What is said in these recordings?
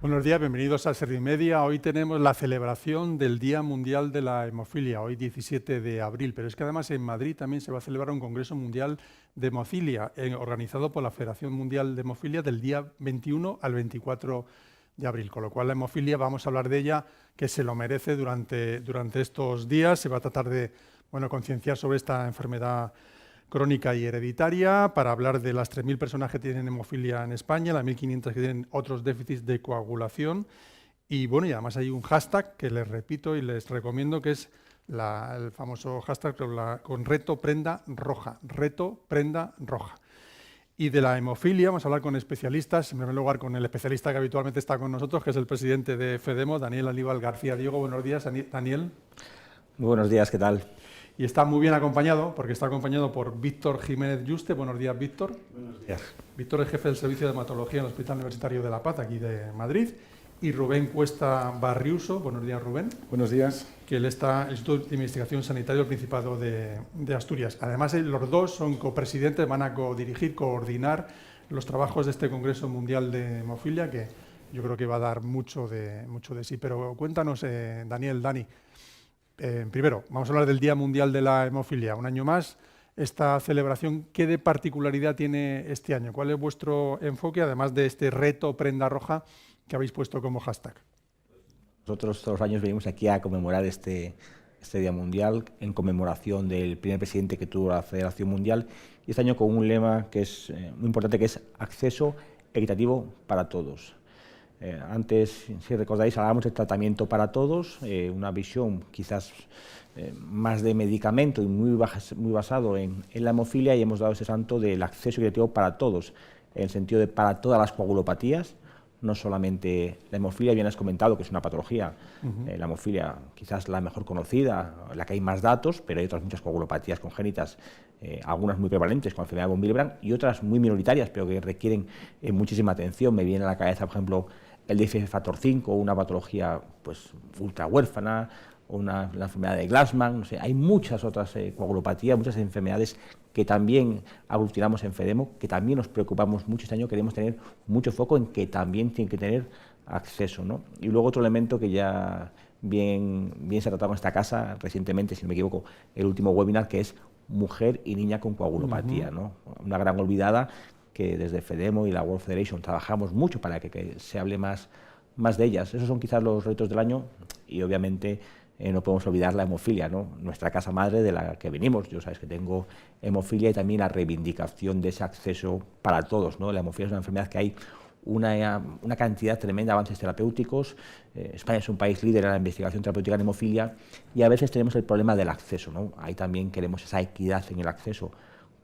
Buenos días, bienvenidos a Servimedia. Hoy tenemos la celebración del Día Mundial de la Hemofilia, hoy 17 de abril, pero es que además en Madrid también se va a celebrar un Congreso Mundial de Hemofilia, organizado por la Federación Mundial de Hemofilia del día 21 al 24 de abril, con lo cual la hemofilia, vamos a hablar de ella, que se lo merece durante estos días. Se va a tratar de concienciar sobre esta enfermedad crónica y hereditaria, para hablar de las 3.000 personas que tienen hemofilia en España, las 1.500 que tienen otros déficits de coagulación. Y bueno, y además hay un hashtag que les repito y les recomiendo, que es el famoso hashtag con reto prenda roja, reto prenda roja. Y de la hemofilia vamos a hablar con especialistas, en primer lugar con el especialista que habitualmente está con nosotros, que es el presidente de FEDEMO, Daniel Aníbal García Diego. Buenos días, Daniel. Muy buenos días, ¿qué tal? Y está muy bien acompañado, porque está acompañado por Víctor Jiménez Yuste. Buenos días, Víctor. Buenos días. Víctor es jefe del Servicio de Hematología en el Hospital Universitario de La Paz, aquí de Madrid. Y Rubén Cuesta Barriuso. Buenos días, Rubén. Buenos días. Que él está en el Instituto de Investigación Sanitaria del Principado de Asturias. Además, los dos son copresidentes, van a coordinar los trabajos de este Congreso Mundial de Hemofilia, que yo creo que va a dar mucho de sí. Pero cuéntanos, Dani. Primero, vamos a hablar del Día Mundial de la Hemofilia. Un año más, esta celebración, ¿qué de particularidad tiene este año? ¿Cuál es vuestro enfoque, además de este reto prenda roja que habéis puesto como hashtag? Nosotros todos los años venimos aquí a conmemorar este Día Mundial, en conmemoración del primer presidente que tuvo la Federación Mundial, y este año con un lema que es muy importante, que es acceso equitativo para todos. Antes, si recordáis, hablábamos de tratamiento para todos, una visión quizás más de medicamento y muy basado en la hemofilia, y hemos dado ese salto del acceso equitativo para todos, en el sentido de para todas las coagulopatías, no solamente la hemofilia. Bien has comentado que es una patología, la hemofilia quizás la mejor conocida, la que hay más datos, pero hay otras muchas coagulopatías congénitas, algunas muy prevalentes con la enfermedad de von Willebrand y otras muy minoritarias, pero que requieren muchísima atención. Me viene a la cabeza, por ejemplo, el déficit de factor 5, una patología pues ultra huérfana, la enfermedad de Glassman, no sé, hay muchas otras coagulopatías, muchas enfermedades que también aglutinamos en FEDEMO, que también nos preocupamos mucho este año, queremos tener mucho foco en que también tienen que tener acceso, ¿no? Y luego otro elemento que ya bien se ha tratado en esta casa recientemente, si no me equivoco, el último webinar, que es mujer y niña con coagulopatía, ¿no? Una gran olvidada, que desde FEDEMO y la World Federation trabajamos mucho para que se hable más de ellas. Esos son quizás los retos del año, y obviamente no podemos olvidar la hemofilia, ¿no? Nuestra casa madre de la que venimos. Yo sabes que tengo hemofilia, y también la reivindicación de ese acceso para todos, ¿no? La hemofilia es una enfermedad que hay una cantidad tremenda de avances terapéuticos. España es un país líder en la investigación terapéutica en hemofilia, y a veces tenemos el problema del acceso, ¿no? Ahí también queremos esa equidad en el acceso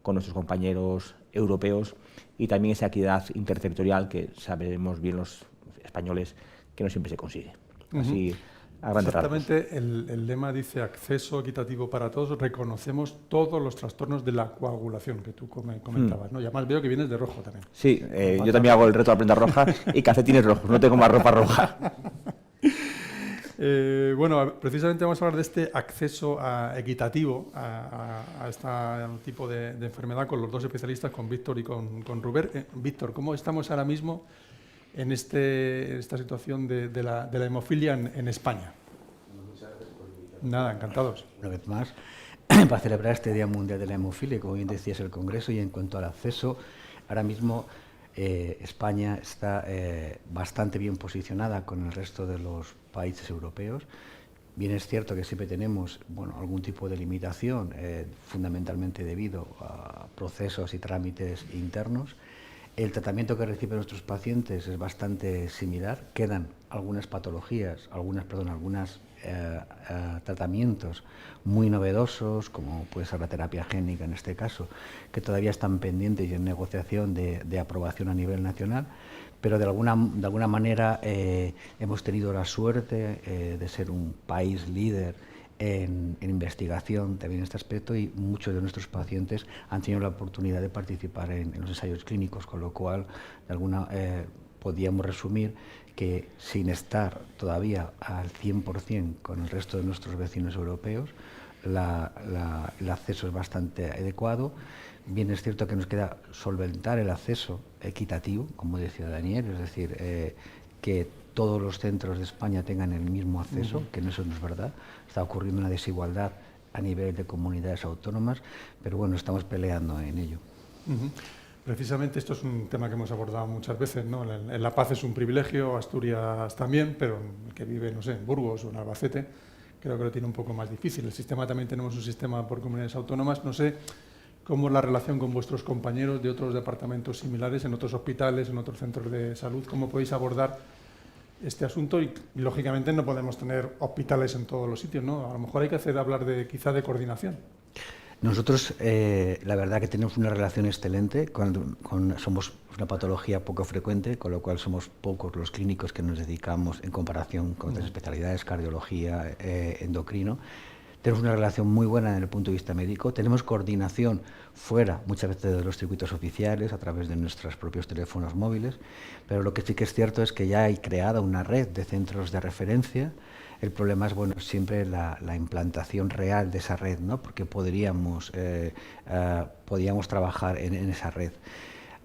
con nuestros compañeros europeos, y también esa equidad interterritorial que sabemos bien los españoles que no siempre se consigue. Así, a grandes rasgos. Exactamente, el lema dice acceso equitativo para todos. Reconocemos todos los trastornos de la coagulación que tú comentabas, ¿no? Y además veo que vienes de rojo también. Sí, yo también hago el reto de la prenda roja y calcetines rojos, no tengo más ropa roja. Bueno, precisamente vamos a hablar de este acceso equitativo a este tipo de enfermedad con los dos especialistas, con Víctor y con Rubén. Víctor, ¿cómo estamos ahora mismo en esta situación de la hemofilia en España? Muchas gracias por invitarme. Nada, encantados. Una vez más, para celebrar este Día Mundial de la Hemofilia, como bien decías, el Congreso. Y en cuanto al acceso, ahora mismo España está bastante bien posicionada con el resto de los países europeos. Bien es cierto que siempre tenemos algún tipo de limitación, fundamentalmente debido a procesos y trámites internos. El tratamiento que reciben nuestros pacientes es bastante similar. Quedan algunas patologías, algunos tratamientos muy novedosos, como puede ser la terapia génica en este caso, que todavía están pendientes y en negociación de aprobación a nivel nacional, pero de alguna manera hemos tenido la suerte de ser un país líder en investigación también en este aspecto, y muchos de nuestros pacientes han tenido la oportunidad de participar en los ensayos clínicos, con lo cual podíamos resumir que, sin estar todavía al 100% con el resto de nuestros vecinos europeos, el acceso es bastante adecuado. Bien es cierto que nos queda solventar el acceso equitativo, como decía Daniel, es decir, que todos los centros de España tengan el mismo acceso, que eso no es verdad. Está ocurriendo una desigualdad a nivel de comunidades autónomas, pero bueno, estamos peleando en ello. Precisamente esto es un tema que hemos abordado muchas veces, ¿no? La paz es un privilegio, Asturias también, pero el que vive, no sé, en Burgos o en Albacete, creo que lo tiene un poco más difícil. El sistema también tenemos un sistema por comunidades autónomas. No sé cómo es la relación con vuestros compañeros de otros departamentos similares, en otros hospitales, en otros centros de salud, cómo podéis abordar este asunto y lógicamente no podemos tener hospitales en todos los sitios, ¿no? A lo mejor hay que hablar quizá de coordinación. Nosotros, la verdad que tenemos una relación excelente, somos una patología poco frecuente, con lo cual somos pocos los clínicos que nos dedicamos en comparación con otras especialidades, cardiología, endocrino. Tenemos una relación muy buena desde el punto de vista médico, tenemos coordinación fuera, muchas veces de los circuitos oficiales, a través de nuestros propios teléfonos móviles, pero lo que sí que es cierto es que ya hay creada una red de centros de referencia. El problema es, bueno, siempre la implantación real de esa red, ¿no? Porque podríamos trabajar en esa red.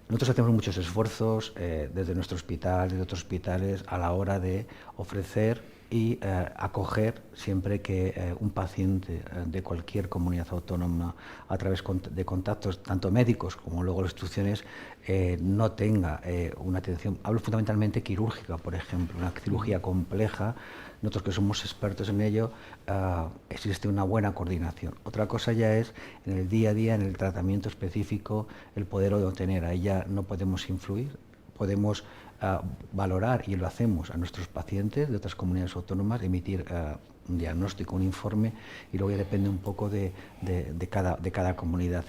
Nosotros hacemos muchos esfuerzos desde nuestro hospital, desde otros hospitales, a la hora de ofrecer y acoger siempre que un paciente de cualquier comunidad autónoma, a través de contactos tanto médicos como luego las instituciones, no tenga una atención, hablo fundamentalmente quirúrgica, por ejemplo, una cirugía compleja. Nosotros que somos expertos en ello, existe una buena coordinación. Otra cosa ya es en el día a día, en el tratamiento específico, el poderlo tener. Ahí ya no podemos influir, podemos valorar, y lo hacemos, a nuestros pacientes de otras comunidades autónomas, emitir un diagnóstico, un informe, y luego ya depende un poco de cada comunidad.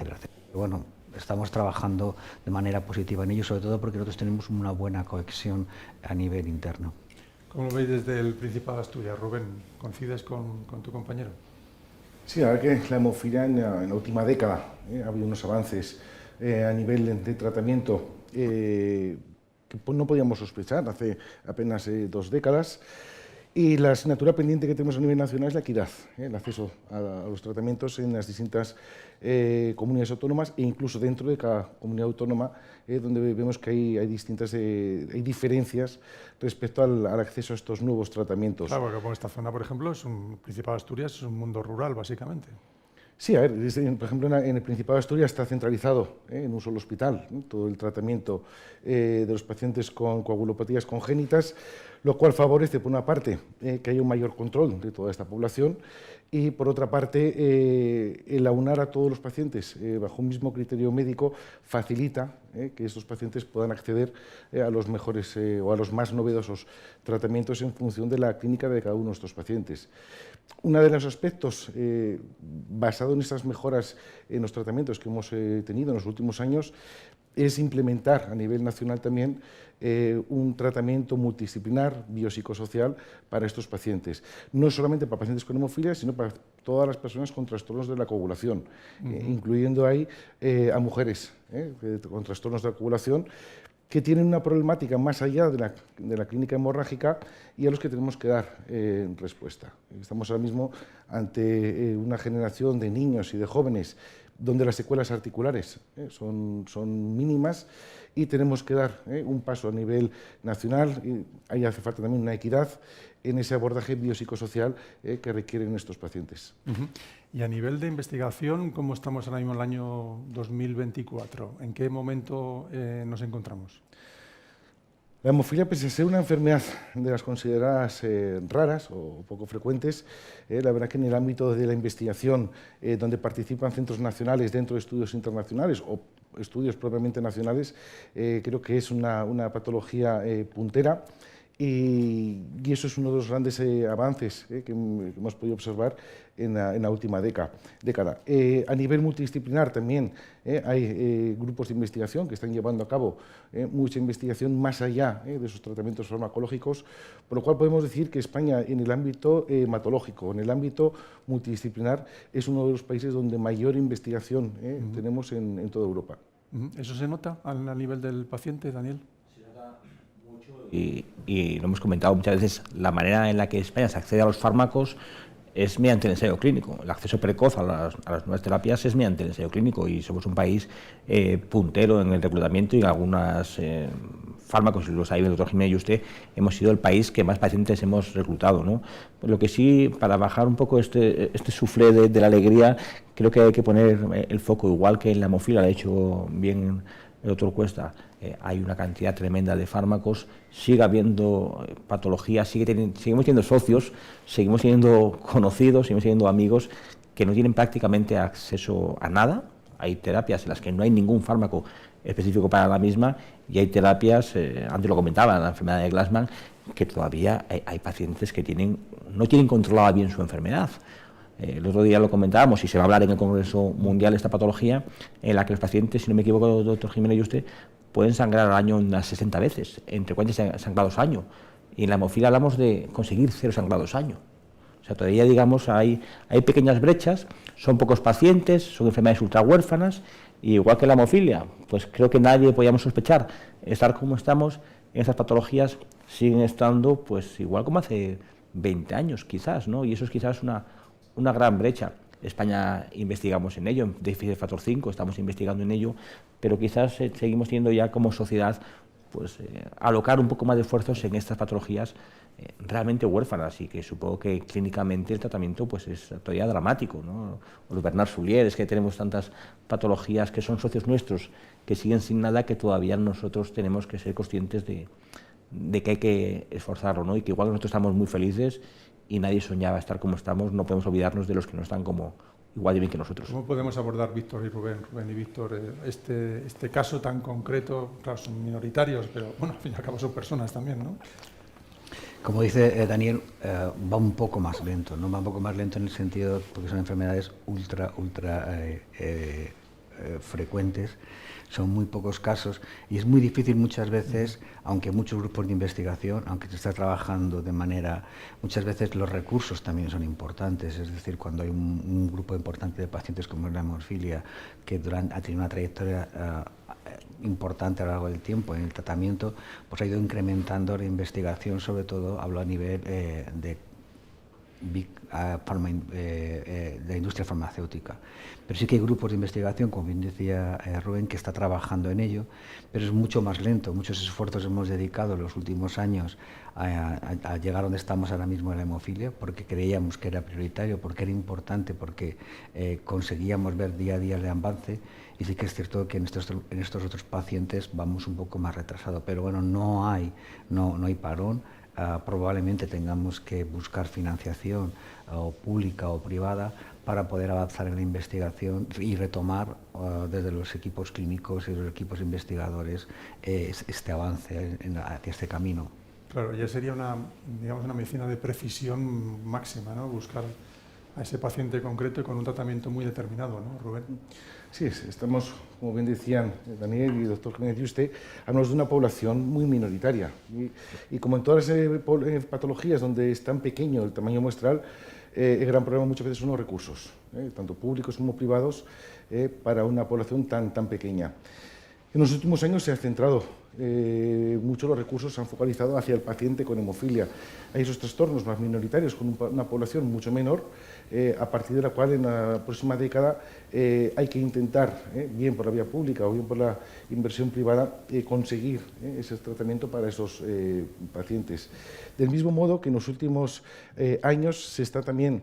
Bueno, estamos trabajando de manera positiva en ello, sobre todo porque nosotros tenemos una buena cohesión a nivel interno. ¿Cómo lo veis desde el Principado de Asturias, Rubén? ¿Coincides con tu compañero? Sí, la verdad que la hemofilia en la última década ha habido unos avances a nivel de tratamiento que no podíamos sospechar hace apenas 2 décadas. Y la asignatura pendiente que tenemos a nivel nacional es la equidad, el acceso a los tratamientos en las distintas comunidades autónomas e incluso dentro de cada comunidad autónoma, donde vemos que hay diferencias respecto al acceso a estos nuevos tratamientos. Claro, porque esta zona, por ejemplo, el Principado de Asturias es un mundo rural, básicamente. Sí, a ver, por ejemplo, en el Principado de Asturias está centralizado en un solo hospital, todo el tratamiento de los pacientes con coagulopatías congénitas, lo cual favorece, por una parte, que haya un mayor control de toda esta población y, por otra parte, el aunar a todos los pacientes bajo un mismo criterio médico facilita que estos pacientes puedan acceder a los mejores o a los más novedosos tratamientos en función de la clínica de cada uno de estos pacientes. Uno de los aspectos basado en estas mejoras en los tratamientos que hemos tenido en los últimos años es implementar a nivel nacional también un tratamiento multidisciplinar biopsicosocial para estos pacientes. No solamente para pacientes con hemofilia, sino para todas las personas con trastornos de la coagulación, incluyendo ahí a mujeres con trastornos de la coagulación, que tienen una problemática más allá de la clínica hemorrágica y a los que tenemos que dar respuesta. Estamos ahora mismo ante una generación de niños y de jóvenes donde las secuelas articulares son mínimas y tenemos que dar un paso a nivel nacional. Y ahí hace falta también una equidad en ese abordaje biopsicosocial que requieren estos pacientes. Y a nivel de investigación, ¿cómo estamos ahora mismo en el año 2024? ¿En qué momento nos encontramos? La hemofilia, pese a ser una enfermedad de las consideradas raras o poco frecuentes, la verdad que en el ámbito de la investigación, donde participan centros nacionales dentro de estudios internacionales o estudios propiamente nacionales, creo que es una patología puntera. Y eso es uno de los grandes avances que hemos podido observar en la última década. A nivel multidisciplinar también hay grupos de investigación que están llevando a cabo mucha investigación más allá de esos tratamientos farmacológicos, por lo cual podemos decir que España en el ámbito hematológico, en el ámbito multidisciplinar, es uno de los países donde mayor investigación tenemos en toda Europa. ¿Eso se nota a nivel del paciente, Daniel? Y lo hemos comentado muchas veces, la manera en la que España se accede a los fármacos es mediante el ensayo clínico. El acceso precoz a las nuevas terapias es mediante el ensayo clínico y somos un país puntero en el reclutamiento y en algunas fármacos, y lo sabe el doctor Jiménez y usted, hemos sido el país que más pacientes hemos reclutado, ¿no? Lo que sí, para bajar un poco este suflé de la alegría, creo que hay que poner el foco, igual que en la hemofilia, lo ha hecho bien el doctor Cuesta, hay una cantidad tremenda de fármacos, sigue habiendo patologías, seguimos siendo socios, seguimos siendo conocidos, seguimos siendo amigos que no tienen prácticamente acceso a nada. Hay terapias en las que no hay ningún fármaco específico para la misma y hay terapias, antes lo comentaba, la enfermedad de Glassman, que todavía hay pacientes que no tienen controlada bien su enfermedad. El otro día lo comentábamos y se va a hablar en el Congreso Mundial de esta patología, en la que los pacientes, si no me equivoco, doctor Jiménez y usted, pueden sangrar al año unas 60 veces, entre 40 sangrados año. Y en la hemofilia hablamos de conseguir 0 sangrados año. O sea, todavía, digamos, hay pequeñas brechas, son pocos pacientes, son enfermedades ultrahuérfanas, y igual que la hemofilia, pues creo que nadie podíamos sospechar estar como estamos, en estas patologías siguen estando pues igual como hace 20 años quizás, ¿no? Y eso es quizás una gran brecha. España investigamos en ello, en déficit de factor 5, estamos investigando en ello, pero quizás seguimos teniendo ya como sociedad pues alocar un poco más de esfuerzos en estas patologías realmente huérfanas, y que supongo que clínicamente el tratamiento pues es todavía dramático, ¿no? O los Bernard Soulier, es que tenemos tantas patologías que son socios nuestros que siguen sin nada, que todavía nosotros tenemos que ser conscientes de que hay que esforzarlo, ¿no? Y que igual nosotros estamos muy felices y nadie soñaba estar como estamos, no podemos olvidarnos de los que no están como igual de bien que nosotros. ¿Cómo podemos abordar, Víctor y Rubén y Víctor, este caso tan concreto? Claro, son minoritarios, pero bueno, al fin y al cabo son personas también, ¿no? Como dice Daniel, va un poco más lento, ¿no? Va un poco más lento en el sentido porque son enfermedades ultra frecuentes, son muy pocos casos y es muy difícil muchas veces, aunque muchos grupos de investigación, aunque se está trabajando de manera, muchas veces los recursos también son importantes, es decir, cuando hay un grupo importante de pacientes como la hemofilia que ha tenido una trayectoria importante a lo largo del tiempo en el tratamiento, pues ha ido incrementando la investigación, sobre todo hablo a nivel de la industria farmacéutica. Pero sí que hay grupos de investigación, como bien decía Rubén, que está trabajando en ello, pero es mucho más lento. Muchos esfuerzos hemos dedicado en los últimos años a llegar donde estamos ahora mismo en la hemofilia, porque creíamos que era prioritario, porque era importante, porque conseguíamos ver día a día el avance, y sí que es cierto que en estos otros pacientes vamos un poco más retrasados, pero bueno, no hay parón. Probablemente tengamos que buscar financiación o pública o privada para poder avanzar en la investigación y retomar desde los equipos clínicos y los equipos investigadores este avance hacia este camino. Claro, ya sería una medicina de precisión máxima, ¿no? Buscar a ese paciente concreto y con un tratamiento muy determinado, ¿no, Rubén? Sí, estamos, como bien decían Daniel y el doctor Jiménez y usted, hablamos de una población muy minoritaria. Y como en todas las patologías donde es tan pequeño el tamaño muestral, el gran problema muchas veces son los recursos, tanto públicos como privados, para una población tan pequeña. En los últimos años se ha centrado mucho, los recursos se han focalizado hacia el paciente con hemofilia. Hay esos trastornos más minoritarios con una población mucho menor, a partir de la cual en la próxima década hay que intentar, bien por la vía pública o bien por la inversión privada, conseguir ese tratamiento para esos pacientes. Del mismo modo que en los últimos años se está también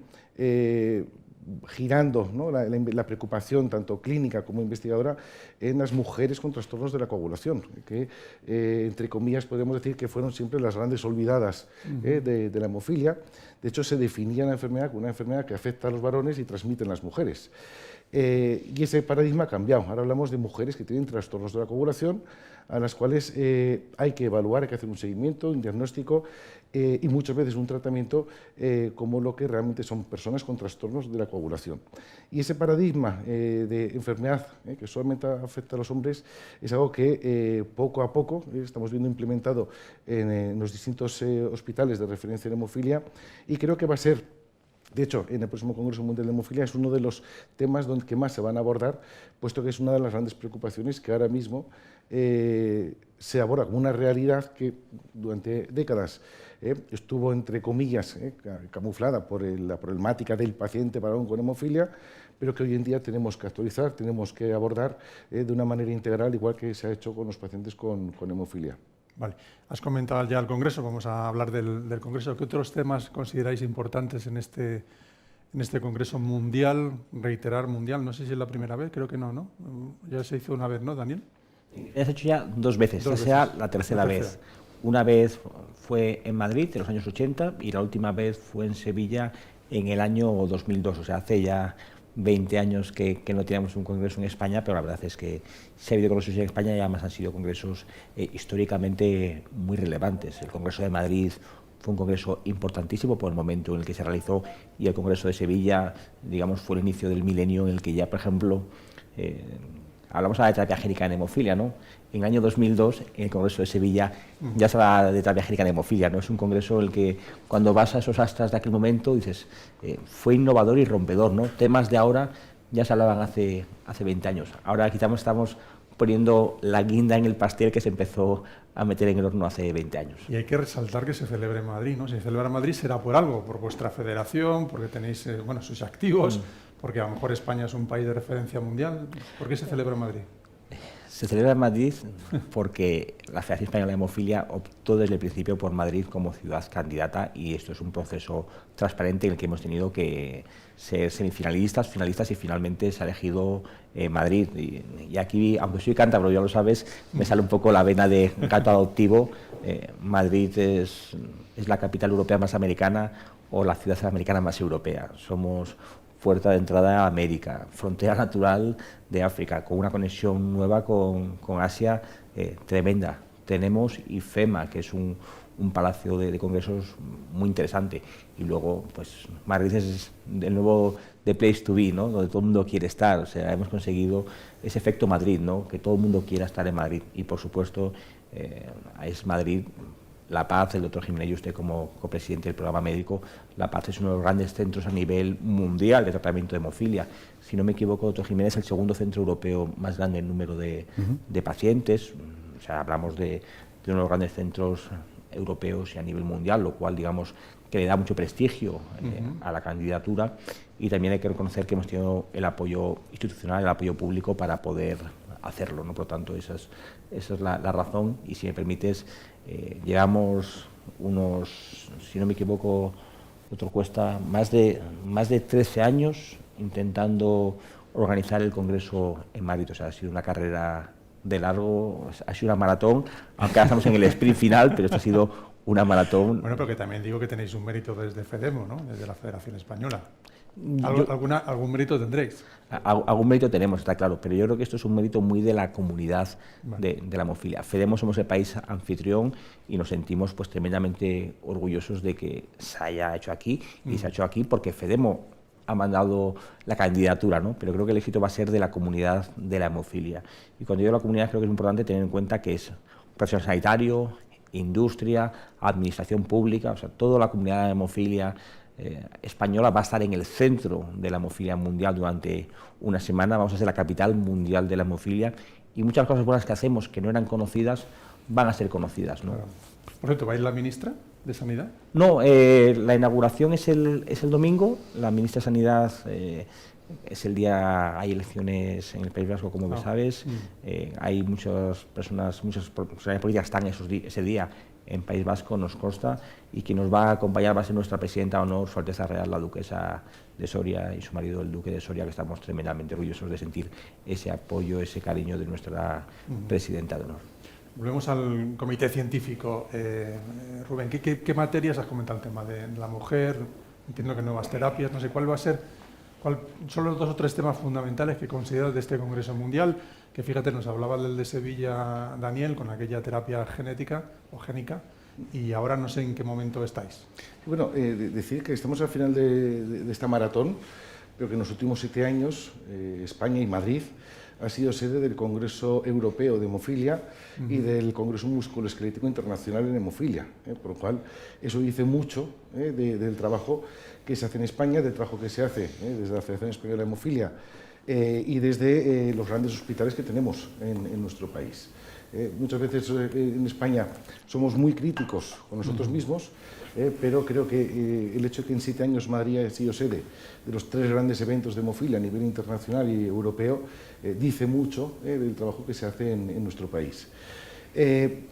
girando, ¿no?, la preocupación tanto clínica como investigadora en las mujeres con trastornos de la coagulación, que entre comillas podemos decir que fueron siempre las grandes olvidadas de la hemofilia. De hecho, se definía la enfermedad como una enfermedad que afecta a los varones y transmite en las mujeres. Y ese paradigma ha cambiado. Ahora hablamos de mujeres que tienen trastornos de la coagulación, a las cuales hay que evaluar, hay que hacer un seguimiento, un diagnóstico y muchas veces un tratamiento como lo que realmente son personas con trastornos de la coagulación. Y ese paradigma de enfermedad que solamente afecta a los hombres es algo que poco a poco estamos viendo implementado en los distintos hospitales de referencia en hemofilia, y creo que va a ser, de hecho, en el próximo Congreso Mundial de Hemofilia es uno de los temas que más se van a abordar, puesto que es una de las grandes preocupaciones que ahora mismo se aborda como una realidad que durante décadas estuvo, entre comillas, camuflada por la problemática del paciente varón con hemofilia, pero que hoy en día tenemos que actualizar, tenemos que abordar de una manera integral, igual que se ha hecho con los pacientes con hemofilia. Vale. Has comentado ya el Congreso, vamos a hablar del Congreso. ¿Qué otros temas consideráis importantes en este Congreso mundial? Reiterar mundial, no sé si es la primera vez, creo que no, ¿no? Ya se hizo una vez, ¿no, Daniel? Has hecho ya 2 veces, esta sea la tercera vez. Una vez fue en Madrid, en los años 80, y la última vez fue en Sevilla en el año 2002, o sea, hace ya 20 años que no teníamos un congreso en España, pero la verdad es que si ha habido congresos en España, y además han sido congresos históricamente muy relevantes. El Congreso de Madrid fue un congreso importantísimo por el momento en el que se realizó, y el Congreso de Sevilla, digamos, fue el inicio del milenio en el que ya, por ejemplo, hablamos de terapia génica en hemofilia, ¿no? En el año 2002, en el Congreso de Sevilla, ya se habla de terapia génica en hemofilia, ¿no? Es un congreso en el que, cuando vas a esos astras de aquel momento, dices, fue innovador y rompedor, ¿no? Temas de ahora ya se hablaban hace 20 años. Ahora quizás estamos poniendo la guinda en el pastel que se empezó a meter en el horno hace 20 años. Y hay que resaltar que se celebra en Madrid, ¿no? Si se celebra en Madrid será por algo, por vuestra federación, porque tenéis, bueno, sois activos, porque a lo mejor España es un país de referencia mundial. ¿Por qué se celebra en Madrid? Se celebra en Madrid porque la Federación Española de Hemofilia optó desde el principio por Madrid como ciudad candidata, y esto es un proceso transparente en el que hemos tenido que ser semifinalistas, finalistas, y finalmente se ha elegido Madrid. Y aquí, aunque soy cántabro, ya lo sabes, me sale un poco la vena de canto adoptivo. Madrid es la capital europea más americana, o la ciudad americana más europea. Somos puerta de entrada a América, frontera natural de África, con una conexión nueva con Asia tremenda. Tenemos IFEMA, que es un palacio de congresos muy interesante, y luego pues Madrid es el nuevo the place to be, ¿no? Donde todo el mundo quiere estar. O sea, hemos conseguido ese efecto Madrid, ¿no? Que todo el mundo quiera estar en Madrid, y por supuesto es Madrid. La Paz, el doctor Jiménez y usted como copresidente del programa médico, La Paz es uno de los grandes centros a nivel mundial de tratamiento de hemofilia. Si no me equivoco, doctor Jiménez, es el segundo centro europeo más grande en número de pacientes. O sea, hablamos de uno de los grandes centros europeos y a nivel mundial, lo cual, digamos, que le da mucho prestigio a la candidatura. Y también hay que reconocer que hemos tenido el apoyo institucional, el apoyo público para poder hacerlo, ¿no? Por lo tanto, esa es la razón. Y si me permites, llevamos unos, si no me equivoco, otro cuesta más de 13 años intentando organizar el Congreso en Madrid. O sea, ha sido una carrera de largo, ha sido una maratón, aunque ahora estamos en el sprint final, pero esto ha sido una maratón. Bueno, pero que también digo que tenéis un mérito desde FEDEMO, ¿no? Desde la Federación Española. ¿Algún mérito tendréis? Algún mérito tenemos, está claro, pero yo creo que esto es un mérito muy de la comunidad de la hemofilia. FEDEMO somos el país anfitrión y nos sentimos pues tremendamente orgullosos de que se haya hecho aquí, y se ha hecho aquí porque FEDEMO ha mandado la candidatura, ¿no? Pero creo que el éxito va a ser de la comunidad de la hemofilia. Y cuando digo la comunidad, creo que es importante tener en cuenta que es personal sanitario, industria, administración pública, o sea, toda la comunidad de hemofilia española va a estar en el centro de la hemofilia mundial durante una semana. Vamos a ser la capital mundial de la hemofilia, y muchas cosas buenas que hacemos que no eran conocidas van a ser conocidas, ¿no? Claro. Por cierto, ¿va a ir la ministra de Sanidad? No, la inauguración es el domingo. La ministra de Sanidad es el día, hay elecciones en el País Vasco, como sabes. Hay muchas personas, muchas personalidades políticas que están ese día en País Vasco, nos consta, y quien nos va a acompañar va a ser nuestra presidenta de honor, Su Alteza Real, la Duquesa de Soria, y su marido, el Duque de Soria, que estamos tremendamente orgullosos de sentir ese apoyo, ese cariño de nuestra presidenta de honor. Volvemos al comité científico. Rubén, ¿qué materias has comentado el tema de la mujer? Entiendo que nuevas terapias, no sé cuál va a ser. ¿Cuáles son los 2 o 3 temas fundamentales que consideras de este Congreso Mundial? Que fíjate, nos hablaba del de Sevilla, Daniel, con aquella terapia genética o génica, y ahora no sé en qué momento estáis. Bueno, decir que estamos al final de esta maratón, pero que en los últimos 7 años España y Madrid ha sido sede del Congreso Europeo de Hemofilia y del Congreso Musculoesquelético Internacional en Hemofilia, por lo cual eso dice mucho del trabajo que se hace en España, del trabajo que se hace desde la Federación Española de Hemofilia y desde los grandes hospitales que tenemos en nuestro país. Muchas veces en España somos muy críticos con nosotros mismos, pero creo que el hecho de que en 7 años Madrid haya sido sede de los 3 grandes eventos de hemofilia a nivel internacional y europeo dice mucho del trabajo que se hace en nuestro país.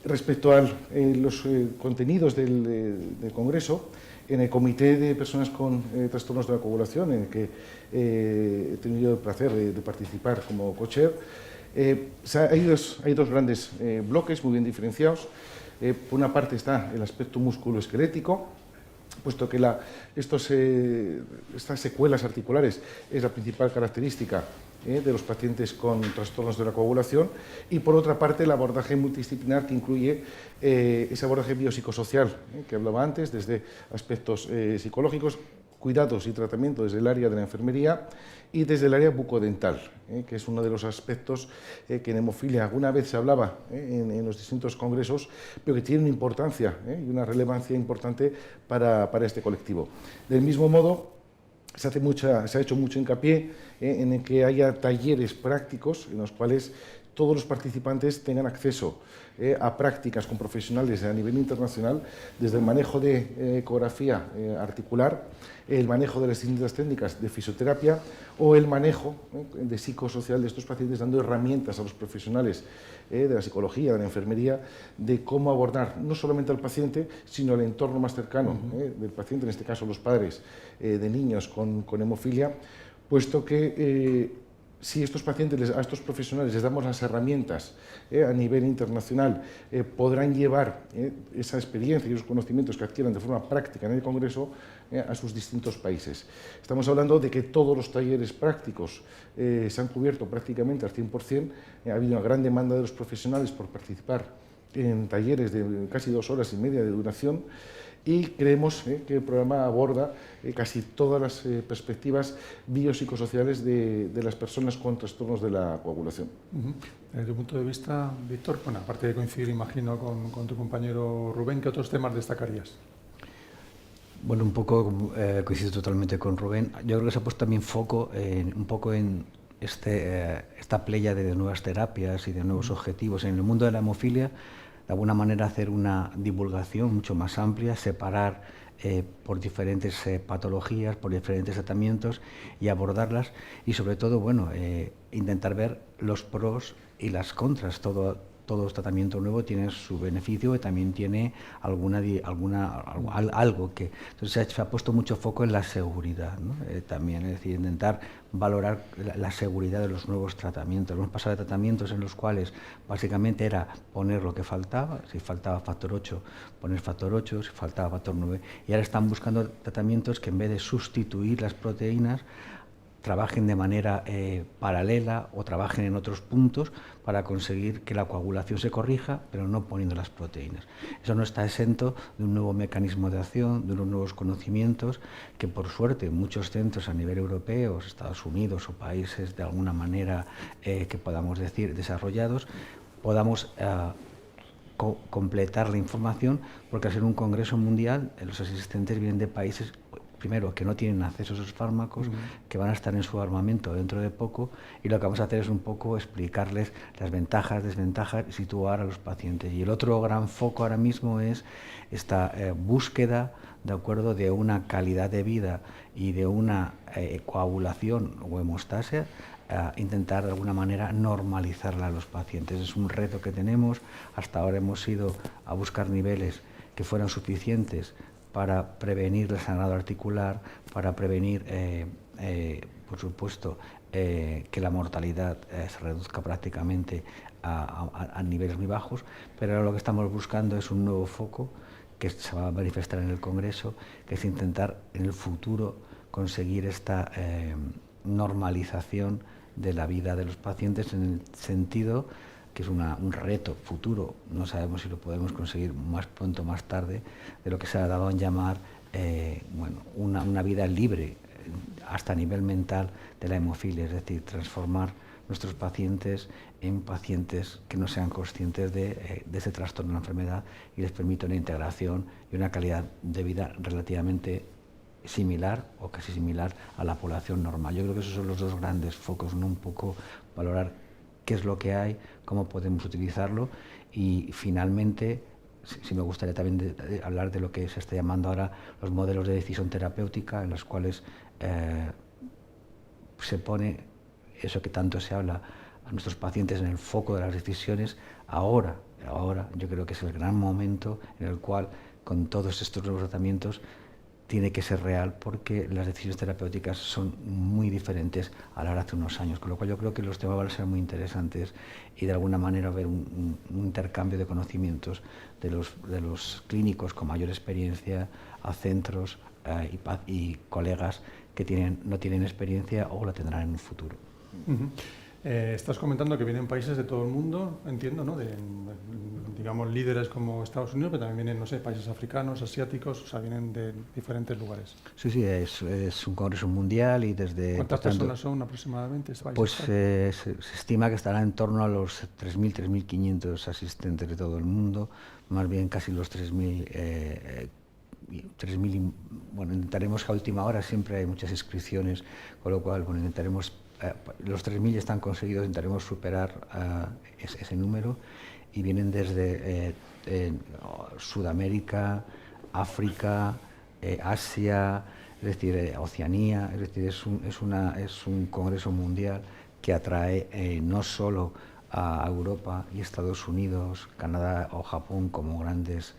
Respecto a los contenidos del Congreso, en el Comité de Personas con Trastornos de la Coagulación, en el que he tenido el placer de participar como co-chair, hay dos grandes bloques muy bien diferenciados. Por una parte está el aspecto musculoesquelético, puesto que estas secuelas articulares es la principal característica de los pacientes con trastornos de la coagulación, y por otra parte el abordaje multidisciplinar que incluye ese abordaje biopsicosocial que hablaba antes, desde aspectos psicológicos, cuidados y tratamiento desde el área de la enfermería y desde el área bucodental, que es uno de los aspectos que en hemofilia alguna vez se hablaba en los distintos congresos, pero que tiene una importancia y una relevancia importante para este colectivo. Del mismo modo, se ha hecho mucho hincapié en el que haya talleres prácticos en los cuales todos los participantes tengan acceso a prácticas con profesionales a nivel internacional, desde el manejo de ecografía articular, el manejo de las distintas técnicas de fisioterapia o el manejo de psicosocial de estos pacientes, dando herramientas a los profesionales de la psicología, de la enfermería, de cómo abordar no solamente al paciente, sino al entorno más cercano del paciente, en este caso los padres de niños con hemofilia, puesto que si a estos profesionales les damos las herramientas a nivel internacional, podrán llevar esa experiencia y esos conocimientos que adquieran de forma práctica en el Congreso a sus distintos países. Estamos hablando de que todos los talleres prácticos se han cubierto prácticamente al 100%, ha habido una gran demanda de los profesionales por participar en talleres de casi 2 horas y media de duración, y creemos que el programa aborda casi todas las perspectivas biopsicosociales de las personas con trastornos de la coagulación. Desde tu punto de vista, Víctor, bueno, aparte de coincidir, imagino, con tu compañero Rubén, ¿qué otros temas destacarías? Bueno, un poco coincido totalmente con Rubén. Yo creo que se ha puesto también foco un poco en esta pléyade de nuevas terapias y de nuevos objetivos en el mundo de la hemofilia. De alguna manera hacer una divulgación mucho más amplia, separar por diferentes patologías, por diferentes tratamientos y abordarlas, y sobre todo, bueno, intentar ver los pros y las contras. Todo tratamiento nuevo tiene su beneficio y también tiene algo que... Entonces se ha puesto mucho foco en la seguridad, ¿no? También, es decir, intentar valorar la seguridad de los nuevos tratamientos. Hemos pasado de tratamientos en los cuales básicamente era poner lo que faltaba, si faltaba factor 8, poner factor 8, si faltaba factor 9, y ahora están buscando tratamientos que en vez de sustituir las proteínas, trabajen de manera paralela o trabajen en otros puntos para conseguir que la coagulación se corrija, pero no poniendo las proteínas. Eso no está exento de un nuevo mecanismo de acción, de unos nuevos conocimientos que, por suerte, muchos centros a nivel europeo, Estados Unidos o países de alguna manera que podamos decir desarrollados, podamos completar la información, porque al ser un congreso mundial, los asistentes vienen de países, primero, que no tienen acceso a esos fármacos, que van a estar en su armamento dentro de poco, y lo que vamos a hacer es un poco explicarles las ventajas, desventajas, y situar a los pacientes. Y el otro gran foco ahora mismo es esta búsqueda, de acuerdo, de una calidad de vida y de una coagulación o hemostasia, intentar de alguna manera normalizarla a los pacientes. Es un reto que tenemos. Hasta ahora hemos ido a buscar niveles que fueran suficientes para prevenir el sangrado articular, para prevenir, por supuesto, que la mortalidad se reduzca prácticamente a niveles muy bajos, pero ahora lo que estamos buscando es un nuevo foco que se va a manifestar en el Congreso, que es intentar en el futuro conseguir esta normalización de la vida de los pacientes, en el sentido que es un reto futuro, no sabemos si lo podemos conseguir más pronto o más tarde, de lo que se ha dado en llamar una vida libre, hasta a nivel mental, de la hemofilia, es decir, transformar nuestros pacientes en pacientes que no sean conscientes de ese trastorno de la enfermedad y les permita una integración y una calidad de vida relativamente similar o casi similar a la población normal. Yo creo que esos son los dos grandes focos, ¿no? Un poco valorar qué es lo que hay, cómo podemos utilizarlo, y finalmente, sí me gustaría también hablar de lo que se está llamando ahora los modelos de decisión terapéutica, en los cuales se pone eso que tanto se habla a nuestros pacientes en el foco de las decisiones, ahora yo creo que es el gran momento en el cual, con todos estos nuevos tratamientos, tiene que ser real, porque las decisiones terapéuticas son muy diferentes a las de hace unos años, con lo cual yo creo que los temas van a ser muy interesantes y de alguna manera haber un intercambio de conocimientos de los clínicos con mayor experiencia a centros y colegas que no tienen experiencia o la tendrán en un futuro. Estás comentando que vienen países de todo el mundo, entiendo, ¿no? Digamos, líderes como Estados Unidos, pero también vienen, no sé, países africanos, asiáticos, o sea, vienen de diferentes lugares. Sí, es un congreso mundial y desde... ¿Cuántas personas son aproximadamente? Pues se estima que estará en torno a los 3.000, 3.500 asistentes de todo el mundo, más bien casi los 3.000. Bueno, intentaremos que a última hora siempre hay muchas inscripciones, con lo cual, bueno, intentaremos... los 3.000 están conseguidos, intentaremos superar ese número, y vienen desde Sudamérica, África, Asia, es decir, Oceanía, es decir, es un congreso mundial que atrae no solo a Europa y Estados Unidos, Canadá o Japón como grandes,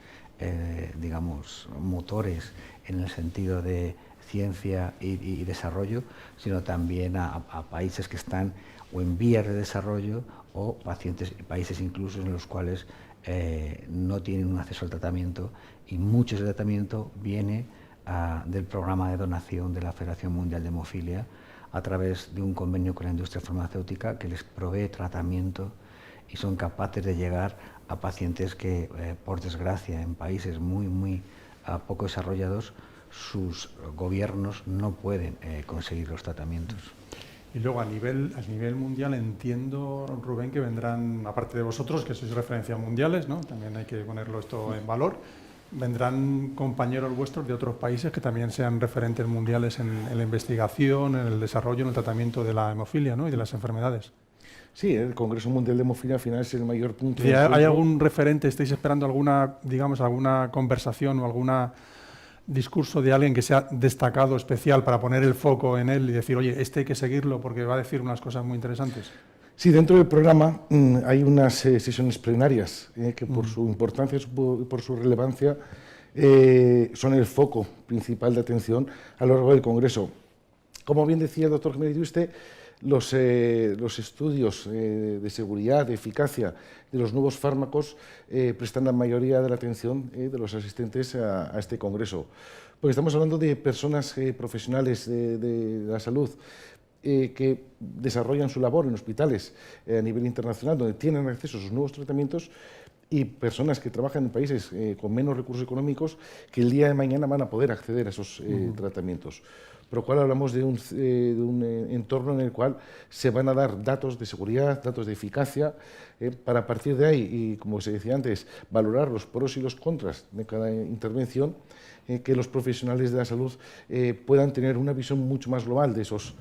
digamos, motores en el sentido de ciencia y desarrollo, sino también a países que están o en vías de desarrollo o países incluso en los cuales no tienen un acceso al tratamiento, y mucho del tratamiento viene del programa de donación de la Federación Mundial de Hemofilia, a través de un convenio con la industria farmacéutica que les provee tratamiento, y son capaces de llegar a pacientes que, por desgracia, en países muy poco desarrollados, sus gobiernos no pueden conseguir los tratamientos. Y luego a nivel mundial entiendo, Rubén, que vendrán, aparte de vosotros, que sois referencias mundiales, ¿no? También hay que ponerlo esto en valor, vendrán compañeros vuestros de otros países que también sean referentes mundiales en la investigación, en el desarrollo, en el tratamiento de la hemofilia, ¿no? Y de las enfermedades. Sí, el Congreso Mundial de Hemofilia al final es el mayor punto. ¿Hay algún referente? ¿Estáis esperando alguna conversación o alguna discurso de alguien que sea destacado, especial, para poner el foco en él y decir, oye, este hay que seguirlo porque va a decir unas cosas muy interesantes? Sí, dentro del programa hay unas sesiones plenarias que por su importancia y por su relevancia son el foco principal de atención a lo largo del Congreso. Como bien decía el doctor Jiménez Yuste, los estudios de seguridad, de eficacia de los nuevos fármacos prestan la mayoría de la atención de los asistentes a este congreso. Porque estamos hablando de personas profesionales de la salud que desarrollan su labor en hospitales a nivel internacional, donde tienen acceso a sus nuevos tratamientos, y personas que trabajan en países con menos recursos económicos, que el día de mañana van a poder acceder a esos tratamientos. Por lo cual hablamos de un entorno en el cual se van a dar datos de seguridad, datos de eficacia, para a partir de ahí, y como se decía antes, valorar los pros y los contras de cada intervención, que los profesionales de la salud puedan tener una visión mucho más global de esos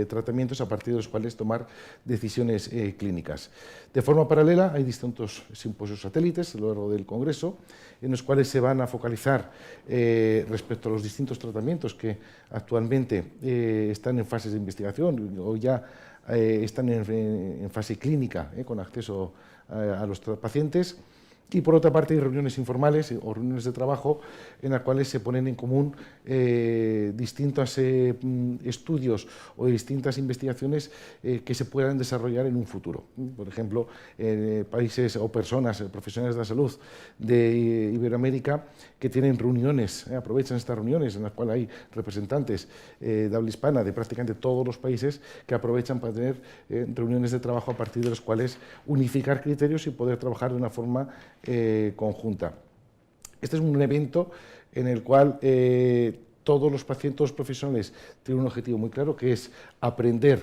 tratamientos, a partir de los cuales tomar decisiones clínicas. De forma paralela, hay distintos simposios satélites a lo largo del Congreso, en los cuales se van a focalizar respecto a los distintos tratamientos que actualmente están en fases de investigación o ya están en fase clínica, con acceso a los pacientes. Y por otra parte hay reuniones informales o reuniones de trabajo en las cuales se ponen en común distintos estudios o distintas investigaciones que se puedan desarrollar en un futuro. Por ejemplo, países o personas, profesionales de la salud de Iberoamérica, que tienen reuniones, aprovechan estas reuniones en las cuales hay representantes de habla hispana de prácticamente todos los países, que aprovechan para tener reuniones de trabajo a partir de los cuales unificar criterios y poder trabajar de una forma conjunta. Este es un evento en el cual todos los pacientes, todos los profesionales tienen un objetivo muy claro, que es aprender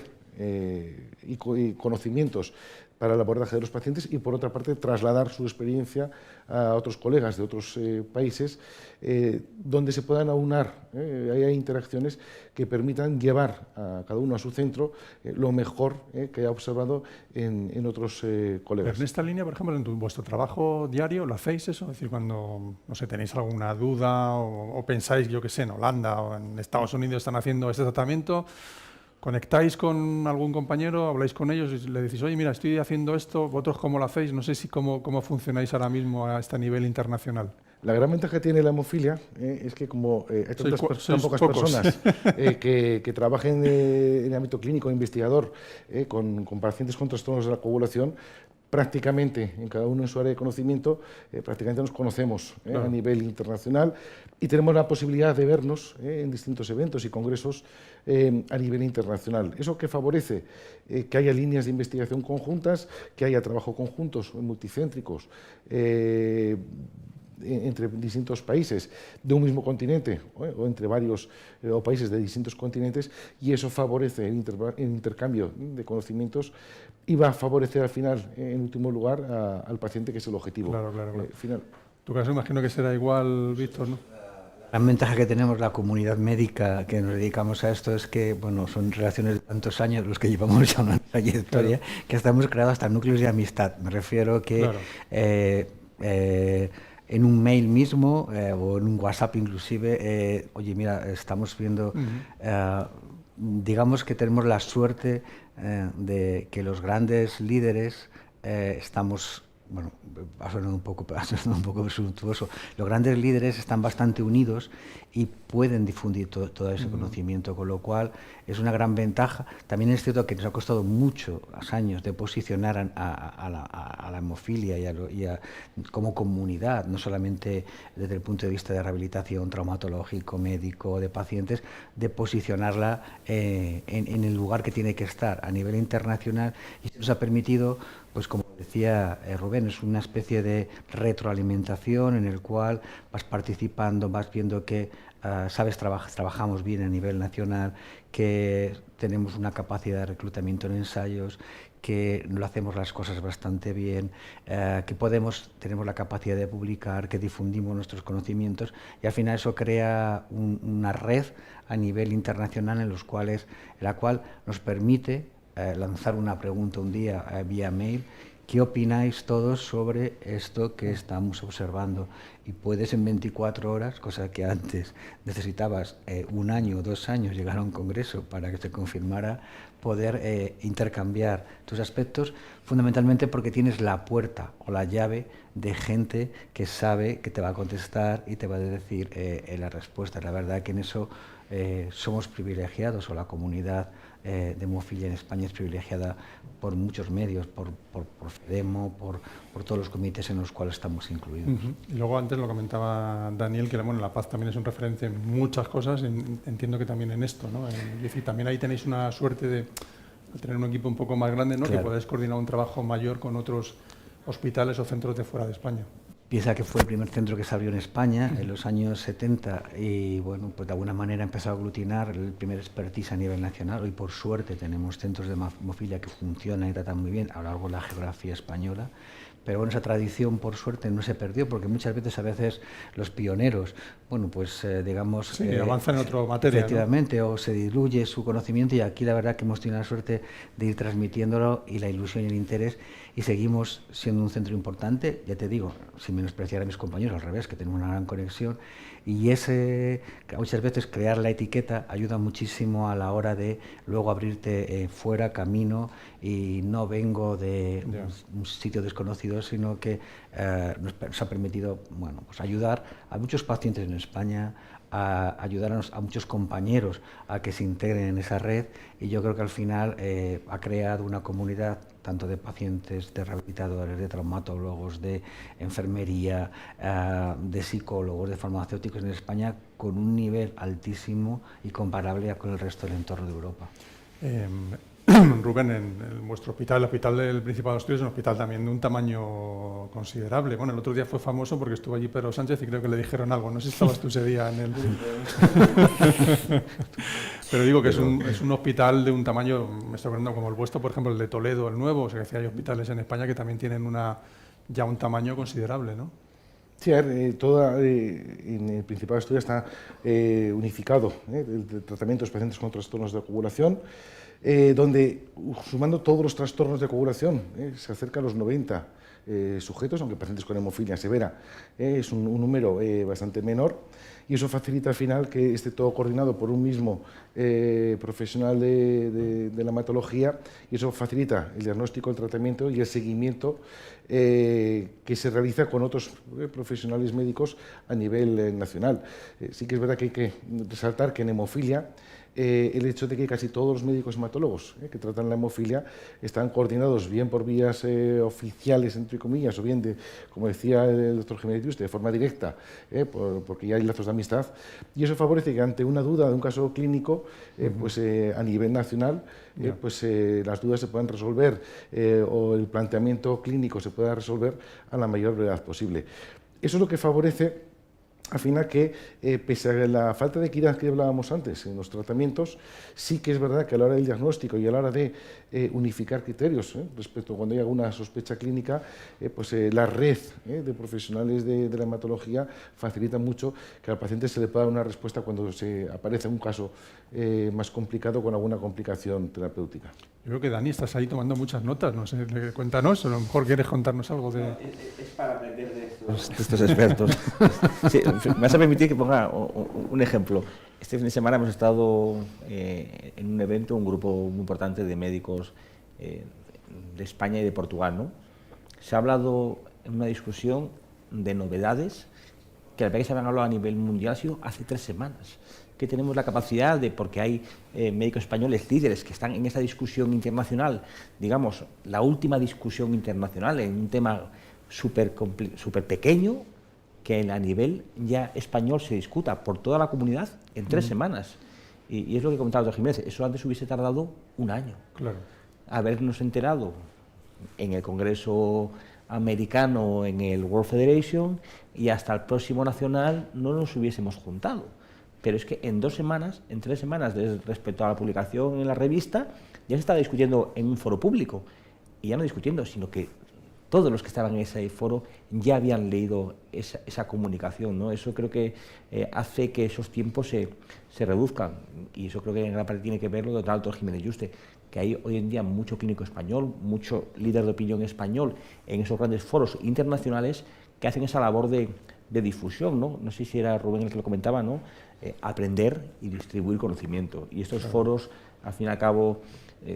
y conocimientos para el abordaje de los pacientes, y por otra parte trasladar su experiencia a otros colegas de otros países, donde se puedan aunar, hay interacciones que permitan llevar a cada uno a su centro lo mejor que ha observado en otros colegas. Pero en esta línea, por ejemplo, en vuestro trabajo diario, ¿lo hacéis eso? Es decir, cuando, no sé, tenéis alguna duda o pensáis, yo qué sé, en Holanda o en Estados Unidos están haciendo este tratamiento, ¿Conectáis con algún compañero, habláis con ellos y le decís, oye, mira, estoy haciendo esto, vosotros cómo lo hacéis? No sé si cómo funcionáis ahora mismo a este nivel internacional. La gran ventaja que tiene la hemofilia es que como hay tan pocas pocos. personas que trabajen en el ámbito clínico, investigador, con pacientes con trastornos de la coagulación, prácticamente, en cada uno en su área de conocimiento, prácticamente nos conocemos a nivel internacional y tenemos la posibilidad de vernos en distintos eventos y congresos a nivel internacional. ¿Eso qué favorece? Que haya líneas de investigación conjuntas, que haya trabajo conjuntos multicéntricos, entre distintos países de un mismo continente o entre varios o países de distintos continentes, y eso favorece el intercambio de conocimientos y va a favorecer al final, en último lugar, al paciente, que es el objetivo final. Tu caso imagino que será igual, Víctor, ¿no? La ventaja que tenemos la comunidad médica que nos dedicamos a esto es que, bueno, son relaciones de tantos años los que llevamos ya una trayectoria, que hasta hemos creado hasta núcleos de amistad. Me refiero que en un mail mismo o en un WhatsApp inclusive, oye, mira, estamos viendo, digamos que tenemos la suerte de que los grandes líderes estamos... Bueno, ha sonado un poco presuntuoso. Los grandes líderes están bastante unidos y pueden difundir todo ese conocimiento, con lo cual es una gran ventaja. También es cierto que nos ha costado muchos años de posicionar a la hemofilia como comunidad, no solamente desde el punto de vista de rehabilitación, traumatológico, médico, de pacientes, de posicionarla en el lugar que tiene que estar a nivel internacional, y eso nos ha permitido, pues como decía Rubén, es una especie de retroalimentación en el cual vas participando, vas viendo que trabajamos bien a nivel nacional, que tenemos una capacidad de reclutamiento en ensayos, que lo hacemos las cosas bastante bien, que tenemos la capacidad de publicar, que difundimos nuestros conocimientos, y al final eso crea una red a nivel internacional en la cual nos permite lanzar una pregunta un día vía mail: ¿qué opináis todos sobre esto que estamos observando? Y puedes en 24 horas, cosa que antes necesitabas 1 año o 2 años llegar a un congreso para que se confirmara, poder intercambiar tus aspectos, fundamentalmente porque tienes la puerta o la llave de gente que sabe que te va a contestar y te va a decir la respuesta. La verdad que en eso somos privilegiados, o la comunidad de hemofilia en España es privilegiada por muchos medios, por FEDEMO, por todos los comités en los cuales estamos incluidos. Y luego antes lo comentaba Daniel, que la Paz también es un referente en muchas cosas, entiendo que también en esto, ¿no? Es decir, también ahí tenéis una suerte de tener un equipo un poco más grande, ¿no? Claro. Que podáis coordinar un trabajo mayor con otros hospitales o centros de fuera de España. Piensa que fue el primer centro que se abrió en España en los años 70 y, bueno, pues de alguna manera empezó a aglutinar el primer expertise a nivel nacional. Hoy, por suerte, tenemos centros de hemofilia que funcionan y tratan muy bien a lo largo de la geografía española. Pero bueno, esa tradición, por suerte, no se perdió, porque muchas veces los pioneros, bueno, pues digamos... Sí, avanzan en otra materia, efectivamente, ¿no? O se diluye su conocimiento, y aquí la verdad que hemos tenido la suerte de ir transmitiéndolo, y la ilusión y el interés, y seguimos siendo un centro importante, ya te digo, sin menospreciar a mis compañeros, al revés, que tenemos una gran conexión, y muchas veces crear la etiqueta ayuda muchísimo a la hora de luego abrirte fuera, camino, y no vengo de un sitio desconocido, sino que nos ha permitido, bueno, pues ayudar a muchos pacientes en España, a ayudarnos a muchos compañeros a que se integren en esa red, y yo creo que al final ha creado una comunidad tanto de pacientes, de rehabilitadores, de traumatólogos, de enfermería, de psicólogos, de farmacéuticos en España, con un nivel altísimo y comparable con el resto del entorno de Europa. Rubén, en vuestro hospital, el Hospital del Principado de Asturias, es un hospital también de un tamaño considerable. Bueno, el otro día fue famoso porque estuvo allí Pedro Sánchez y creo que le dijeron algo. No sé si estabas tú ese día en el... Pero digo que es un hospital de un tamaño, me estoy acordando, como el vuestro, por ejemplo, el de Toledo, el nuevo. O sea, que hay hospitales en España que también tienen ya un tamaño considerable, ¿no? Sí, en el Principado de Asturias está unificado el tratamiento de los pacientes con trastornos de coagulación. donde, sumando todos los trastornos de coagulación, se acerca a los 90 sujetos, aunque pacientes con hemofilia severa es un número bastante menor, y eso facilita al final que esté todo coordinado por un mismo profesional de la hematología, y eso facilita el diagnóstico, el tratamiento y el seguimiento que se realiza con otros profesionales médicos a nivel nacional. Sí que es verdad que hay que resaltar que en hemofilia el hecho de que casi todos los médicos hematólogos que tratan la hemofilia están coordinados bien por vías oficiales, entre comillas, o bien, como decía el doctor Jiménez Yuste, de forma directa, porque ya hay lazos de amistad, y eso favorece que ante una duda de un caso clínico, pues a nivel nacional, pues las dudas se puedan resolver o el planteamiento clínico se pueda resolver a la mayor brevedad posible. Eso es lo que favorece al final que, pese a la falta de equidad que hablábamos antes en los tratamientos, sí que es verdad que a la hora del diagnóstico y a la hora de unificar criterios respecto a cuando hay alguna sospecha clínica, pues la red de profesionales de la hematología facilita mucho que al paciente se le pueda dar una respuesta cuando se aparece un caso más complicado con alguna complicación terapéutica. Yo creo que, Dani, estás ahí tomando muchas notas, no sé, cuéntanos, a lo mejor quieres contarnos algo de... Es para aprender de estos expertos. Sí, me vas a permitir que ponga un ejemplo. Este fin de semana hemos estado en un evento, un grupo muy importante de médicos de España y de Portugal, ¿no? Se ha hablado en una discusión de novedades que la verdad que se habían hablado a nivel mundial ha sido hace 3 semanas. Que tenemos la capacidad de, porque hay médicos españoles líderes que están en esa discusión internacional, digamos, la última discusión internacional en un tema súper pequeño, que a nivel ya español se discuta por toda la comunidad en 3 semanas. Y es lo que comentaba el doctor Jiménez, eso antes hubiese tardado 1 año. Claro. Habernos enterado en el Congreso americano, en el World Federation, y hasta el próximo nacional no nos hubiésemos juntado. Pero es que en 2 semanas, en 3 semanas respecto a la publicación en la revista, ya se estaba discutiendo en un foro público. Y ya no discutiendo, sino que todos los que estaban en ese foro ya habían leído esa comunicación, ¿no? Eso creo que hace que esos tiempos se reduzcan. Y eso creo que en gran parte tiene que ver lo del doctor Jiménez Yuste, que hay hoy en día mucho clínico español, mucho líder de opinión español en esos grandes foros internacionales que hacen esa labor de difusión, ¿no? No sé si era Rubén el que lo comentaba, ¿no? Aprender y distribuir conocimiento. Y estos foros, al fin y al cabo,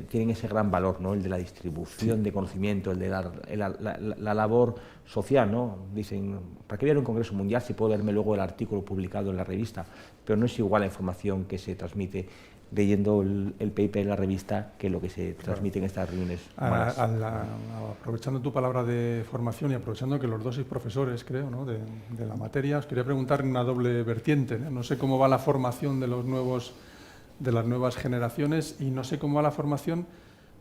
tienen ese gran valor, ¿no? El de la distribución de conocimiento, el de la labor social, ¿no? Dicen, ¿para qué voy a ir a un congreso mundial si puedo verme luego el artículo publicado en la revista? Pero no es igual la información que se transmite leyendo el paper en la revista que lo que se transmite en estas reuniones. Aprovechando tu palabra de formación y aprovechando que los dos sois profesores, creo, ¿no? de la materia, os quería preguntar en una doble vertiente, ¿no? No sé cómo va la formación de las nuevas generaciones y no sé cómo va la formación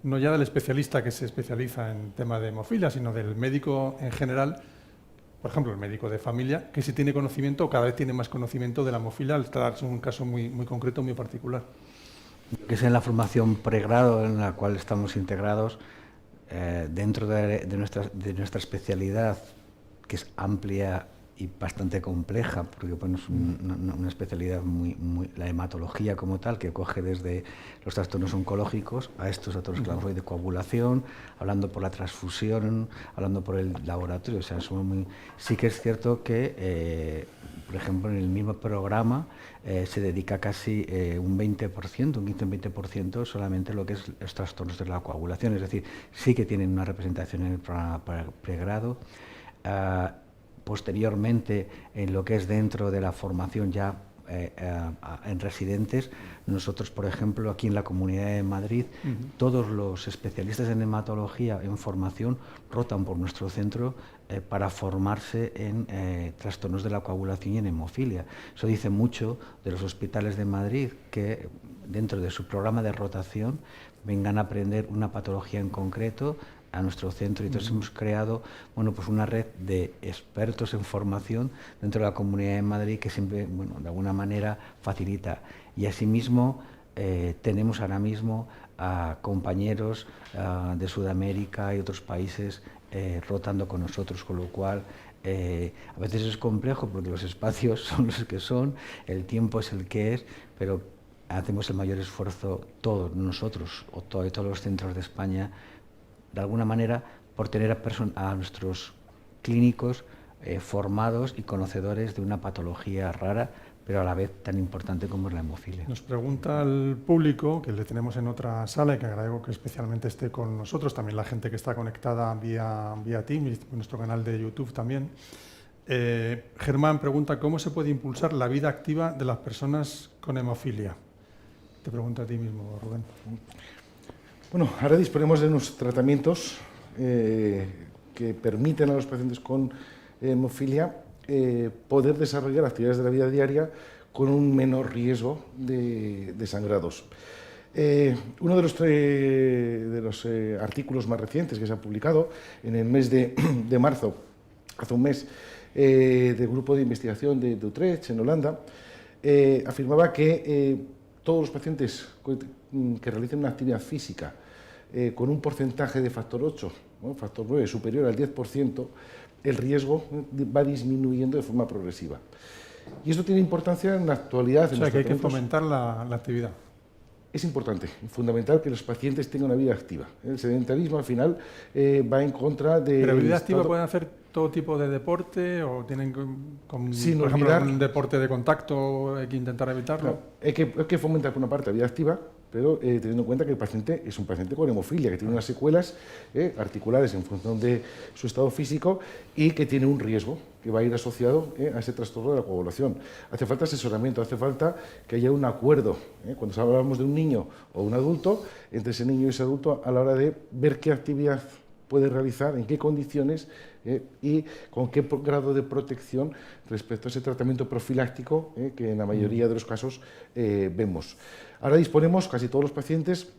no ya del especialista que se especializa en tema de hemofilia, sino del médico en general. Por ejemplo, el médico de familia, que sí tiene conocimiento o cada vez tiene más conocimiento de la hemofilia, al tratarse un caso muy concreto, muy particular. Que es en la formación pregrado en la cual estamos integrados dentro de nuestra especialidad, que es amplia y bastante compleja, porque bueno, es una especialidad la hematología como tal, que coge desde los trastornos oncológicos a estos otros que hablamos de coagulación, hablando por la transfusión, hablando por el laboratorio. O sea, sí que es cierto que, por ejemplo, en el mismo programa se dedica casi un 20%, un 15-20% solamente lo que es los trastornos de la coagulación. Es decir, sí que tienen una representación en el programa pregrado. Posteriormente, en lo que es dentro de la formación ya en residentes, nosotros, por ejemplo, aquí en la Comunidad de Madrid, todos los especialistas en hematología en formación rotan por nuestro centro para formarse en trastornos de la coagulación y en hemofilia. Eso dice mucho de los hospitales de Madrid, que dentro de su programa de rotación vengan a aprender una patología en concreto a nuestro centro, y entonces hemos creado pues una red de expertos en formación dentro de la Comunidad de Madrid que siempre, de alguna manera facilita. Y asimismo tenemos ahora mismo a compañeros de Sudamérica y otros países rotando con nosotros, con lo cual a veces es complejo porque los espacios son los que son, el tiempo es el que es, pero hacemos el mayor esfuerzo todos nosotros o todos los centros de España, de alguna manera, por tener a nuestros clínicos formados y conocedores de una patología rara, pero a la vez tan importante como es la hemofilia. Nos pregunta el público, que le tenemos en otra sala y que agradezco que especialmente esté con nosotros, también la gente que está conectada vía Teams, nuestro canal de YouTube también. Germán pregunta, ¿cómo se puede impulsar la vida activa de las personas con hemofilia? Te pregunto a ti mismo, Rubén. Bueno, ahora disponemos de unos tratamientos que permiten a los pacientes con hemofilia poder desarrollar actividades de la vida diaria con un menor riesgo de sangrados. Uno de los artículos más recientes que se ha publicado en el mes de marzo, hace un mes, del grupo de investigación de Utrecht, en Holanda, afirmaba que todos los pacientes que realicen una actividad física con un porcentaje de factor 8, factor 9 superior al 10%, el riesgo va disminuyendo de forma progresiva. Y esto tiene importancia en la actualidad. O sea, que hay que fomentar la actividad. Es importante, fundamental que los pacientes tengan una vida activa. El sedentarismo al final va en contra de... ¿Pero vida activa pueden hacer todo tipo de deporte o tienen, por ejemplo, un deporte de contacto, hay que intentar evitarlo? Claro, hay que fomentar por una parte la vida activa, pero teniendo en cuenta que el paciente es un paciente con hemofilia, que tiene unas secuelas articulares en función de su estado físico y que tiene un riesgo que va a ir asociado a ese trastorno de la coagulación. Hace falta asesoramiento, hace falta que haya un acuerdo, cuando hablamos de un niño o un adulto, entre ese niño y ese adulto a la hora de ver qué actividad puede realizar, en qué condiciones y con qué grado de protección respecto a ese tratamiento profiláctico que en la mayoría de los casos vemos. Ahora disponemos, casi todos los pacientes,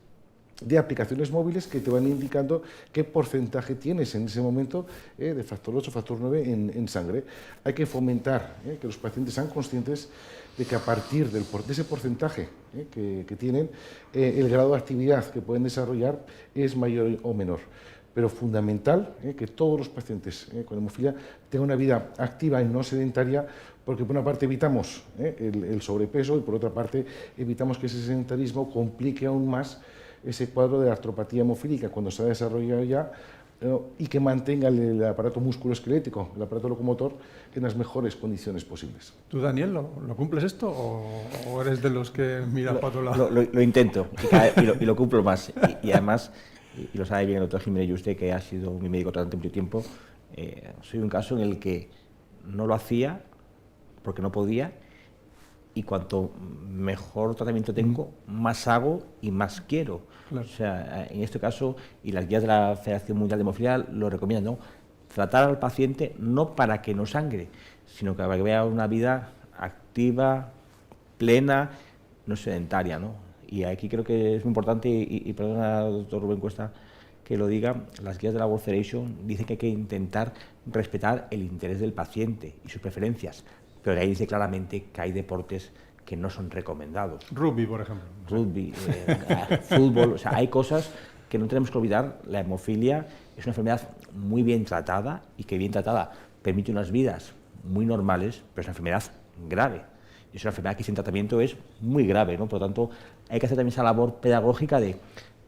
de aplicaciones móviles que te van indicando qué porcentaje tienes en ese momento de factor 8, factor 9 en sangre. Hay que fomentar que los pacientes sean conscientes de que a partir de ese porcentaje que tienen, el grado de actividad que pueden desarrollar es mayor o menor. Pero fundamental que todos los pacientes con hemofilia tengan una vida activa y no sedentaria, porque por una parte evitamos el sobrepeso y por otra parte evitamos que ese sedentarismo complique aún más ese cuadro de artropatía hemofílica cuando se ha desarrollado ya y que mantenga el aparato musculoesquelético, el aparato locomotor, en las mejores condiciones posibles. ¿Tú, Daniel, lo cumples esto o eres de los que miras para otro lado? Lo intento y lo cumplo más. Y además, y lo sabe bien el doctor Jiménez Yuste, que ha sido mi médico durante mucho tiempo, soy un caso en el que no lo hacía porque no podía, y cuanto mejor tratamiento tengo, más hago y más quiero. Claro. O sea, en este caso, y las guías de la Federación Mundial de Hemofilia lo recomiendan, ¿no? Tratar al paciente no para que no sangre, sino para que vea una vida activa, plena, no sedentaria, ¿no? Y aquí creo que es muy importante, y perdona, doctor Rubén Cuesta, que lo diga, las guías de la World Federation dicen que hay que intentar respetar el interés del paciente y sus preferencias, pero ahí dice claramente que hay deportes que no son recomendados. Rugby, por ejemplo. Rugby, fútbol, o sea, hay cosas que no tenemos que olvidar. La hemofilia es una enfermedad muy bien tratada y que bien tratada permite unas vidas muy normales, pero es una enfermedad grave. Y es una enfermedad que sin tratamiento es muy grave, ¿no? Por lo tanto, hay que hacer también esa labor pedagógica de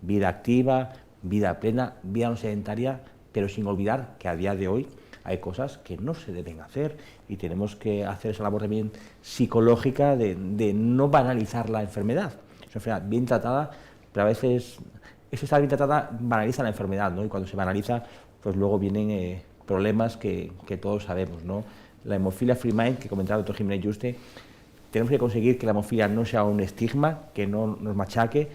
vida activa, vida plena, vida no sedentaria, pero sin olvidar que a día de hoy hay cosas que no se deben hacer y tenemos que hacer esa labor también psicológica de no banalizar la enfermedad. Es una enfermedad bien tratada, pero a veces eso estar bien tratada banaliza la enfermedad, ¿no? Y cuando se banaliza, pues luego vienen problemas que todos sabemos, ¿no? La hemofilia free mind, que comentaba el doctor Jiménez Yuste, tenemos que conseguir que la hemofilia no sea un estigma, que no nos machaque,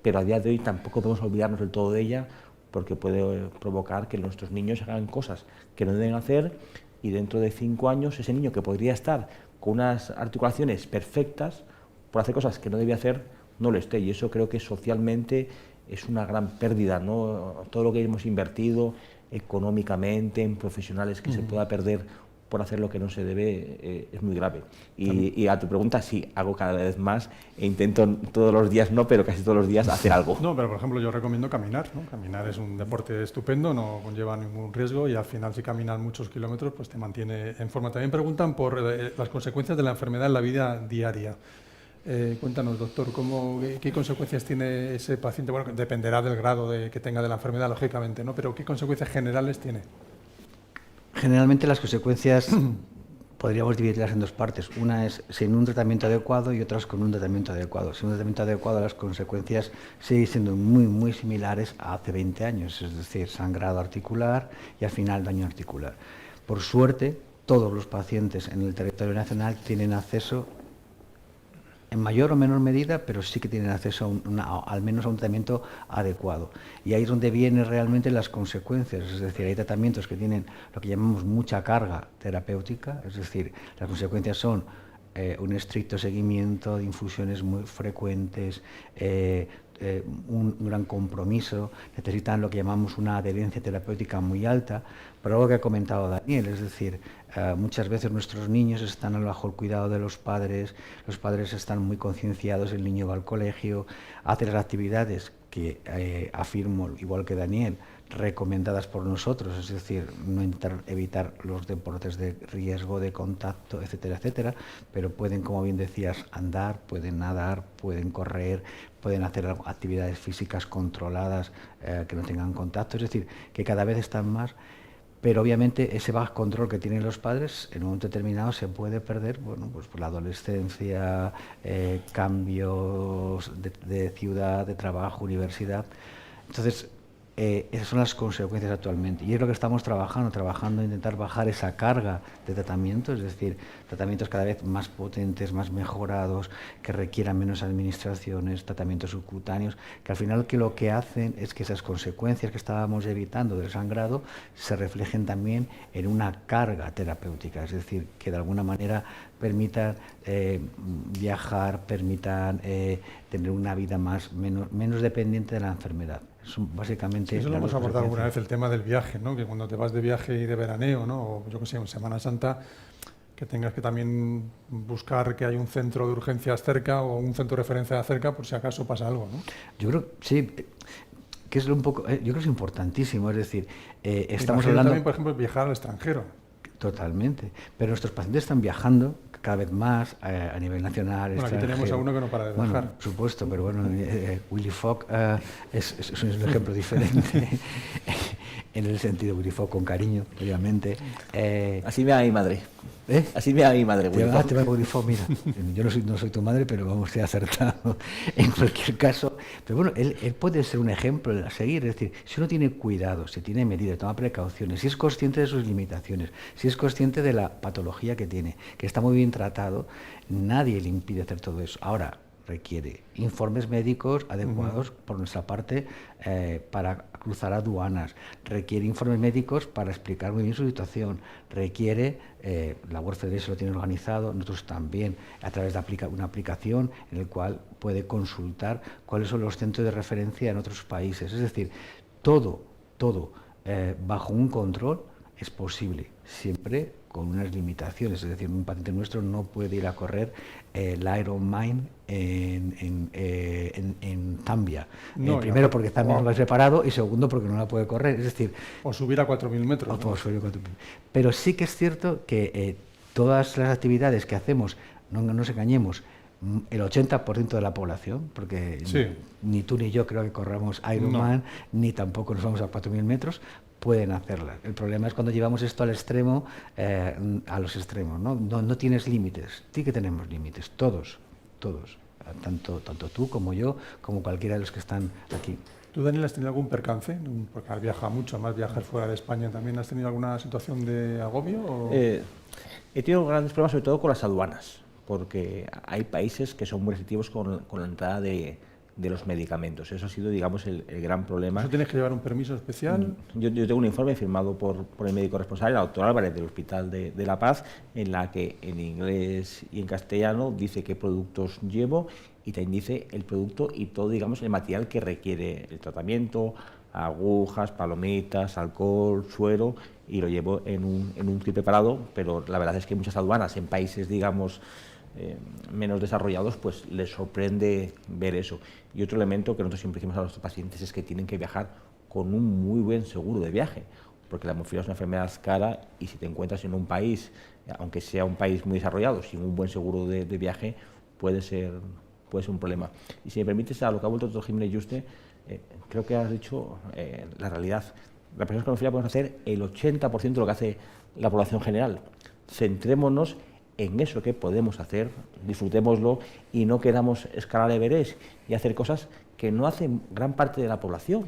pero a día de hoy tampoco podemos olvidarnos del todo de ella, porque puede provocar que nuestros niños hagan cosas que no deben hacer y dentro de 5 años ese niño que podría estar con unas articulaciones perfectas por hacer cosas que no debía hacer, no lo esté. Y eso creo que socialmente es una gran pérdida, ¿no? Todo lo que hemos invertido económicamente en profesionales que se pueda perder por hacer lo que no se debe es muy grave. Y a tu pregunta, sí, hago cada vez más e intento todos los días, no, pero casi todos los días hacer algo. No, pero por ejemplo yo recomiendo caminar, ¿no? Caminar es un deporte estupendo, no conlleva ningún riesgo y al final si caminas muchos kilómetros pues te mantiene en forma. También preguntan por las consecuencias de la enfermedad en la vida diaria. Cuéntanos, doctor, ¿qué consecuencias tiene ese paciente? Bueno, dependerá del grado que tenga de la enfermedad, lógicamente, ¿no? Pero ¿qué consecuencias generales tiene? Generalmente las consecuencias podríamos dividirlas en dos partes. Una es sin un tratamiento adecuado y otra es con un tratamiento adecuado. Sin un tratamiento adecuado las consecuencias siguen siendo muy similares a hace 20 años, es decir, sangrado articular y al final daño articular. Por suerte, todos los pacientes en el territorio nacional tienen acceso en mayor o menor medida, pero sí que tienen acceso al menos a un tratamiento adecuado. Y ahí es donde vienen realmente las consecuencias, es decir, hay tratamientos que tienen lo que llamamos mucha carga terapéutica, es decir, las consecuencias son un estricto seguimiento de infusiones muy frecuentes, un gran compromiso, necesitan lo que llamamos una adherencia terapéutica muy alta, pero algo que ha comentado Daniel, es decir, muchas veces nuestros niños están bajo el cuidado de los padres están muy concienciados, el niño va al colegio, hace las actividades que afirmo, igual que Daniel, recomendadas por nosotros, es decir, no evitar los deportes de riesgo, de contacto, etcétera, etcétera, pero pueden, como bien decías, andar, pueden nadar, pueden correr, pueden hacer actividades físicas controladas que no tengan contacto, es decir, que cada vez están más, pero obviamente ese bajo control que tienen los padres en un momento determinado se puede perder, bueno, pues por la adolescencia, cambios de ciudad, de trabajo, universidad. Entonces, esas son las consecuencias actualmente y es lo que estamos trabajando en intentar bajar esa carga de tratamiento, es decir, tratamientos cada vez más potentes, más mejorados, que requieran menos administraciones, tratamientos subcutáneos, que al final lo que hacen es que esas consecuencias que estábamos evitando del sangrado se reflejen también en una carga terapéutica, es decir, que de alguna manera permitan viajar, permitan tener una vida menos dependiente de la enfermedad. Básicamente, sí, eso lo hemos abordado alguna vez, el tema del viaje, ¿no? Que cuando te vas de viaje y de veraneo, ¿no? O yo que sé, en Semana Santa, que tengas que también buscar que hay un centro de urgencias cerca o un centro de referencia cerca por si acaso pasa algo, ¿no? Yo creo, sí, que es un poco, yo creo que es importantísimo, es decir, estamos hablando hablando... también, por ejemplo, viajar al extranjero. Totalmente, pero nuestros pacientes están viajando cada vez más a nivel nacional. Bueno, aquí tenemos a uno que no para de viajar. Bueno, por supuesto, pero bueno, Willy Fogg es un ejemplo diferente en el sentido, Willy Fogg con cariño, obviamente. Así me va mi madre. Así me va mi madre. Te va Willy Fogg, mira, yo no soy tu madre, pero vamos, he acertado en cualquier caso. Pero bueno, él puede ser un ejemplo a seguir, es decir, si uno tiene cuidado, si tiene medidas, toma precauciones, si es consciente de sus limitaciones, si es consciente de la patología que tiene, que está muy bien tratado, nadie le impide hacer todo eso. Ahora, requiere informes médicos adecuados por nuestra parte para cruzar aduanas, requiere informes médicos para explicar muy bien su situación, requiere, la World Federation lo tiene organizado, nosotros también, a través de una aplicación en la cual puede consultar cuáles son los centros de referencia en otros países. Es decir, todo bajo un control es posible, siempre con unas limitaciones, es decir, un paciente nuestro no puede ir a correr el Ironman en Zambia. No, primero porque Zambia no lo ha preparado y segundo porque no la puede correr, es decir... O subir a 4.000 metros. ¿no? Pero sí que es cierto que todas las actividades que hacemos, no nos engañemos, el 80% de la población, porque sí. Ni tú ni yo creo que corramos Ironman, ni tampoco nos vamos a 4.000 metros, pueden hacerlas. El problema es cuando llevamos esto al extremo, a los extremos, ¿no? No tienes límites, sí que tenemos límites, todos, tanto tú como yo, como cualquiera de los que están aquí. ¿Tú, Daniel, has tenido algún percance? Porque has viajado mucho, además viajar fuera de España también. ¿Has tenido alguna situación de agobio? O... He tenido grandes problemas, sobre todo con las aduanas, porque hay países que son muy restrictivos con la entrada de los medicamentos. Eso ha sido, digamos, el gran problema. ¿Eso tienes que llevar un permiso especial? Yo tengo un informe firmado por el médico responsable, el doctor Álvarez, del Hospital de La Paz, en la que en inglés y en castellano dice qué productos llevo y también dice el producto y todo, digamos, el material que requiere el tratamiento, agujas, palomitas, alcohol, suero, y lo llevo en un kit preparado, pero la verdad es que muchas aduanas en países, digamos, menos desarrollados, pues les sorprende ver eso. Y otro elemento que nosotros siempre decimos a los pacientes es que tienen que viajar con un muy buen seguro de viaje, porque la hemofilia es una enfermedad cara y si te encuentras en un país, aunque sea un país muy desarrollado, sin un buen seguro de viaje, puede ser un problema. Y si me permites, a lo que ha vuelto el doctor Jiménez Yuste, creo que has dicho la realidad. Las personas con hemofilia podemos hacer el 80% de lo que hace la población general. Centrémonos en eso que podemos hacer, disfrutémoslo y no queramos escalar Everest y hacer cosas que no hacen gran parte de la población.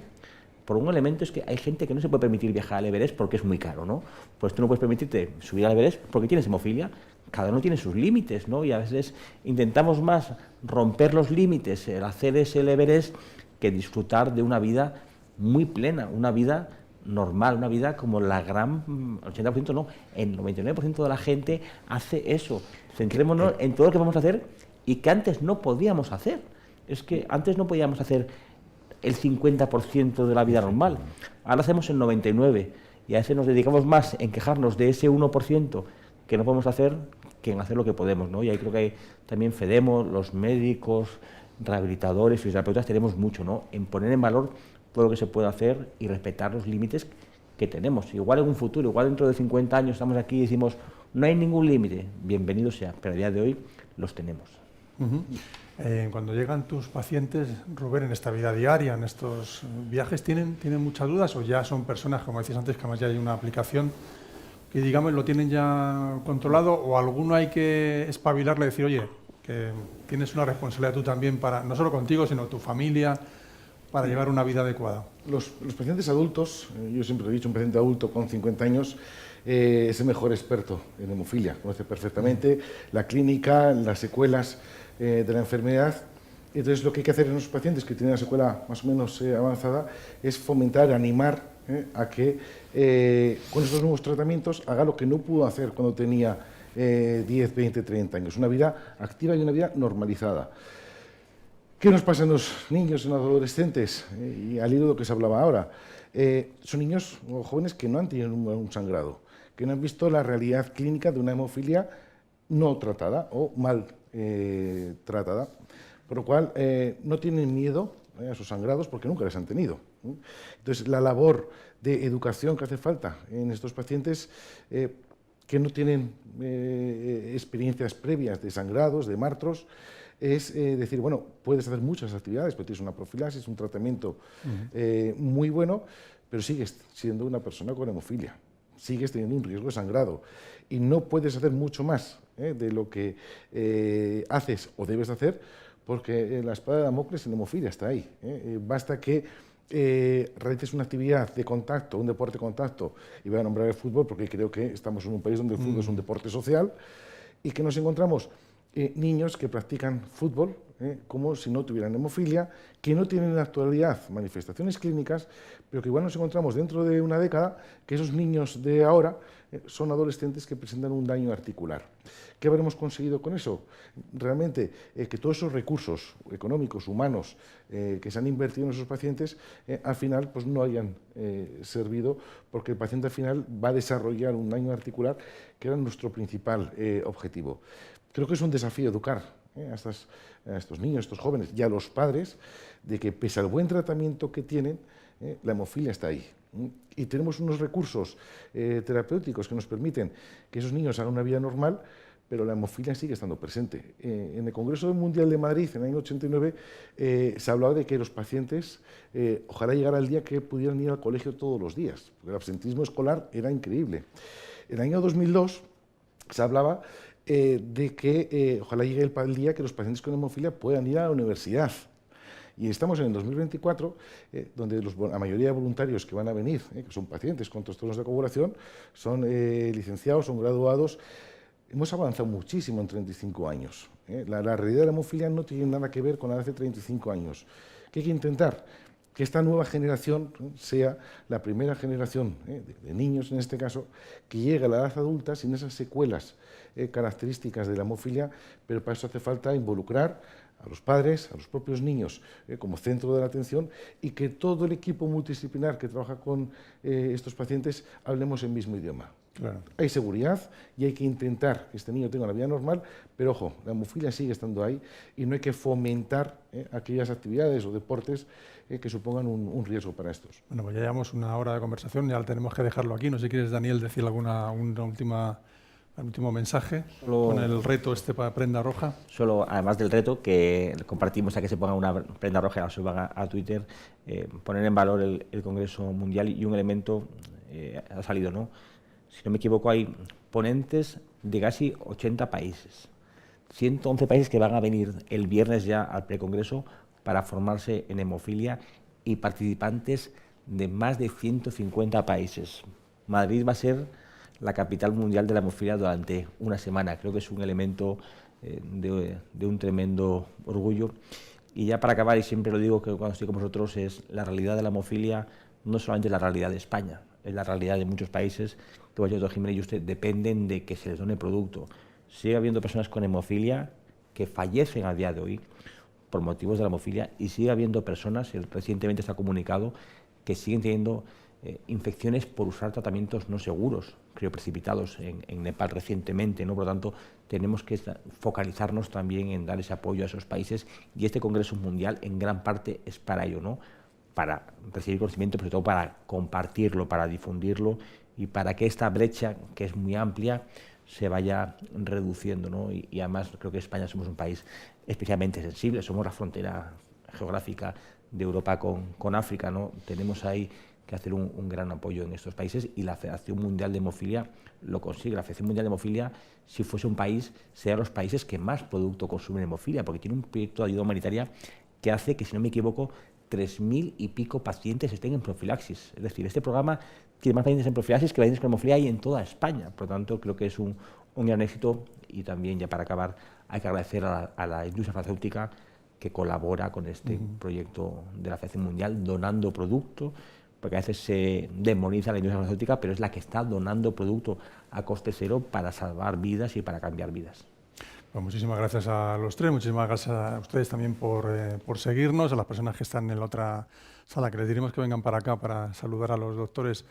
Por un elemento es que hay gente que no se puede permitir viajar al Everest porque es muy caro, ¿no? Pues tú no puedes permitirte subir al Everest porque tienes hemofilia. Cada uno tiene sus límites, ¿no? Y a veces intentamos más romper los límites, el hacer ese Everest, que disfrutar de una vida muy plena, una vida normal, una vida como la gran 80%, no, el 99% de la gente hace eso. Centrémonos en todo lo que vamos a hacer y que antes no podíamos hacer. Es que antes no podíamos hacer el 50% de la vida normal. Ahora hacemos el 99% y a veces nos dedicamos más en quejarnos de ese 1% que no podemos hacer que en hacer lo que podemos, ¿no? Y ahí creo que también FEDEMO, los médicos, rehabilitadores, fisioterapeutas, tenemos mucho, ¿no? En poner en valor todo lo que se puede hacer y respetar los límites que tenemos. Igual en un futuro, igual dentro de 50 años estamos aquí y decimos no hay ningún límite, bienvenido sea, pero a día de hoy los tenemos. Cuando llegan tus pacientes, Rubén, en esta vida diaria, en estos viajes, ¿tienen muchas dudas o ya son personas, como decías antes, que además ya hay una aplicación que, digamos, lo tienen ya controlado, o alguno hay que espabilarle y decir, oye, que tienes una responsabilidad tú también, para no solo contigo, sino tu familia, para llevar una vida adecuada? Los pacientes adultos, yo siempre he dicho, un paciente adulto con 50 años es el mejor experto en hemofilia, conoce perfectamente la clínica, las secuelas de la enfermedad. Entonces, lo que hay que hacer en los pacientes que tienen una secuela más o menos avanzada es fomentar, animar a que con estos nuevos tratamientos haga lo que no pudo hacer cuando tenía 10, 20, 30 años, una vida activa y una vida normalizada. ¿Qué nos pasa en los niños, en los adolescentes? Y al hilo de lo que se hablaba ahora, son niños o jóvenes que no han tenido un sangrado, que no han visto la realidad clínica de una hemofilia no tratada o mal tratada, por lo cual no tienen miedo a sus sangrados porque nunca les han tenido. Entonces, la labor de educación que hace falta en estos pacientes que no tienen experiencias previas de sangrados, de martros, es decir, bueno, puedes hacer muchas actividades, pero tienes una profilaxis, un tratamiento muy bueno, pero sigues siendo una persona con hemofilia, sigues teniendo un riesgo de sangrado y no puedes hacer mucho más de lo que haces o debes hacer, porque la espada de Damocles en hemofilia está ahí. Basta que realices una actividad de contacto, un deporte de contacto, y voy a nombrar el fútbol porque creo que estamos en un país donde el fútbol es un deporte social, y que nos encontramos niños que practican fútbol como si no tuvieran hemofilia, que no tienen en la actualidad manifestaciones clínicas, pero que igual nos encontramos dentro de una década que esos niños de ahora son adolescentes que presentan un daño articular. ¿Qué habremos conseguido con eso? Realmente que todos esos recursos económicos, humanos, que se han invertido en esos pacientes, al final pues no hayan servido, porque el paciente al final va a desarrollar un daño articular, que era nuestro principal objetivo. Creo que es un desafío educar a estos niños, a estos jóvenes y a los padres, de que pese al buen tratamiento que tienen, la hemofilia está ahí. Y tenemos unos recursos terapéuticos que nos permiten que esos niños hagan una vida normal, pero la hemofilia sigue estando presente. En el Congreso Mundial de Madrid, en el año 89, se hablaba de que los pacientes, ojalá llegara el día que pudieran ir al colegio todos los días, porque el absentismo escolar era increíble. En el año 2002 se hablaba de que ojalá llegue el día que los pacientes con hemofilia puedan ir a la universidad. Y estamos en el 2024, donde la mayoría de voluntarios que van a venir, que son pacientes con trastornos de coagulación, son licenciados, son graduados. Hemos avanzado muchísimo en 35 años. La realidad de la hemofilia no tiene nada que ver con la de hace 35 años. ¿Qué hay que intentar? Que esta nueva generación sea la primera generación de niños, en este caso, que llegue a la edad adulta sin esas secuelas características de la hemofilia, pero para eso hace falta involucrar a los padres, a los propios niños como centro de la atención, y que todo el equipo multidisciplinar que trabaja con estos pacientes hablemos el mismo idioma. Claro. Hay seguridad y hay que intentar que este niño tenga una vida normal, pero ojo, la hemofilia sigue estando ahí y no hay que fomentar aquellas actividades o deportes que supongan un riesgo para estos. Bueno, pues ya llevamos una hora de conversación, ya tenemos que dejarlo aquí. No sé si quieres, Daniel, decir alguna última el último mensaje Solo- con el reto este para prenda roja. Solo, además del reto, que compartimos a que se ponga una prenda roja y la suban a Twitter, poner en valor el Congreso Mundial y un elemento ha salido, ¿no? Si no me equivoco, hay ponentes de casi 80 países. 111 países que van a venir el viernes ya al precongreso para formarse en hemofilia y participantes de más de 150 países. Madrid va a ser la capital mundial de la hemofilia durante una semana. Creo que es un elemento de un tremendo orgullo. Y ya para acabar, y siempre lo digo que cuando estoy con vosotros, es la realidad de la hemofilia no solamente la realidad de España, es la realidad de muchos países que doctor Jiménez y usted dependen de que se les done producto. Sigue habiendo personas con hemofilia que fallecen a día de hoy por motivos de la hemofilia y sigue habiendo personas, recientemente se ha comunicado, que siguen teniendo infecciones por usar tratamientos no seguros, crioprecipitados en Nepal recientemente, ¿no? Por lo tanto, tenemos que focalizarnos también en dar ese apoyo a esos países y este Congreso Mundial en gran parte es para ello, ¿no? Para recibir conocimiento, pero sobre todo para compartirlo, para difundirlo y para que esta brecha, que es muy amplia, se vaya reduciendo, ¿no? Y además creo que España somos un país especialmente sensible, somos la frontera geográfica de Europa con África, ¿no? Tenemos ahí que hacer un gran apoyo en estos países y la Federación Mundial de Hemofilia lo consigue. La Federación Mundial de Hemofilia, si fuese un país, serían los países que más producto consumen hemofilia, porque tiene un proyecto de ayuda humanitaria que hace que, si no me equivoco, 3.000 y pico pacientes estén en profilaxis. Es decir, este programa tiene más pacientes en profilaxis que pacientes con hemofilia hay en toda España. Por lo tanto, creo que es un gran éxito y también, ya para acabar, hay que agradecer a la industria farmacéutica que colabora con este proyecto de la Federación Mundial, donando producto, porque a veces se demoniza la industria farmacéutica, pero es la que está donando producto a coste cero para salvar vidas y para cambiar vidas. Pues muchísimas gracias a los tres, muchísimas gracias a ustedes también por seguirnos, a las personas que están en la otra sala, que les diremos que vengan para acá para saludar a los doctores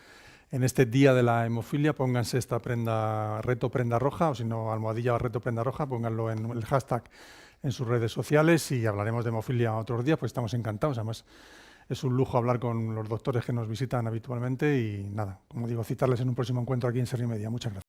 en este día de la hemofilia. Pónganse esta prenda, reto prenda roja, o si no, almohadilla reto prenda roja, pónganlo en el hashtag en sus redes sociales y hablaremos de hemofilia otros días, pues estamos encantados. Además, es un lujo hablar con los doctores que nos visitan habitualmente y nada, como digo, citarles en un próximo encuentro aquí en Ser y Media. Muchas gracias.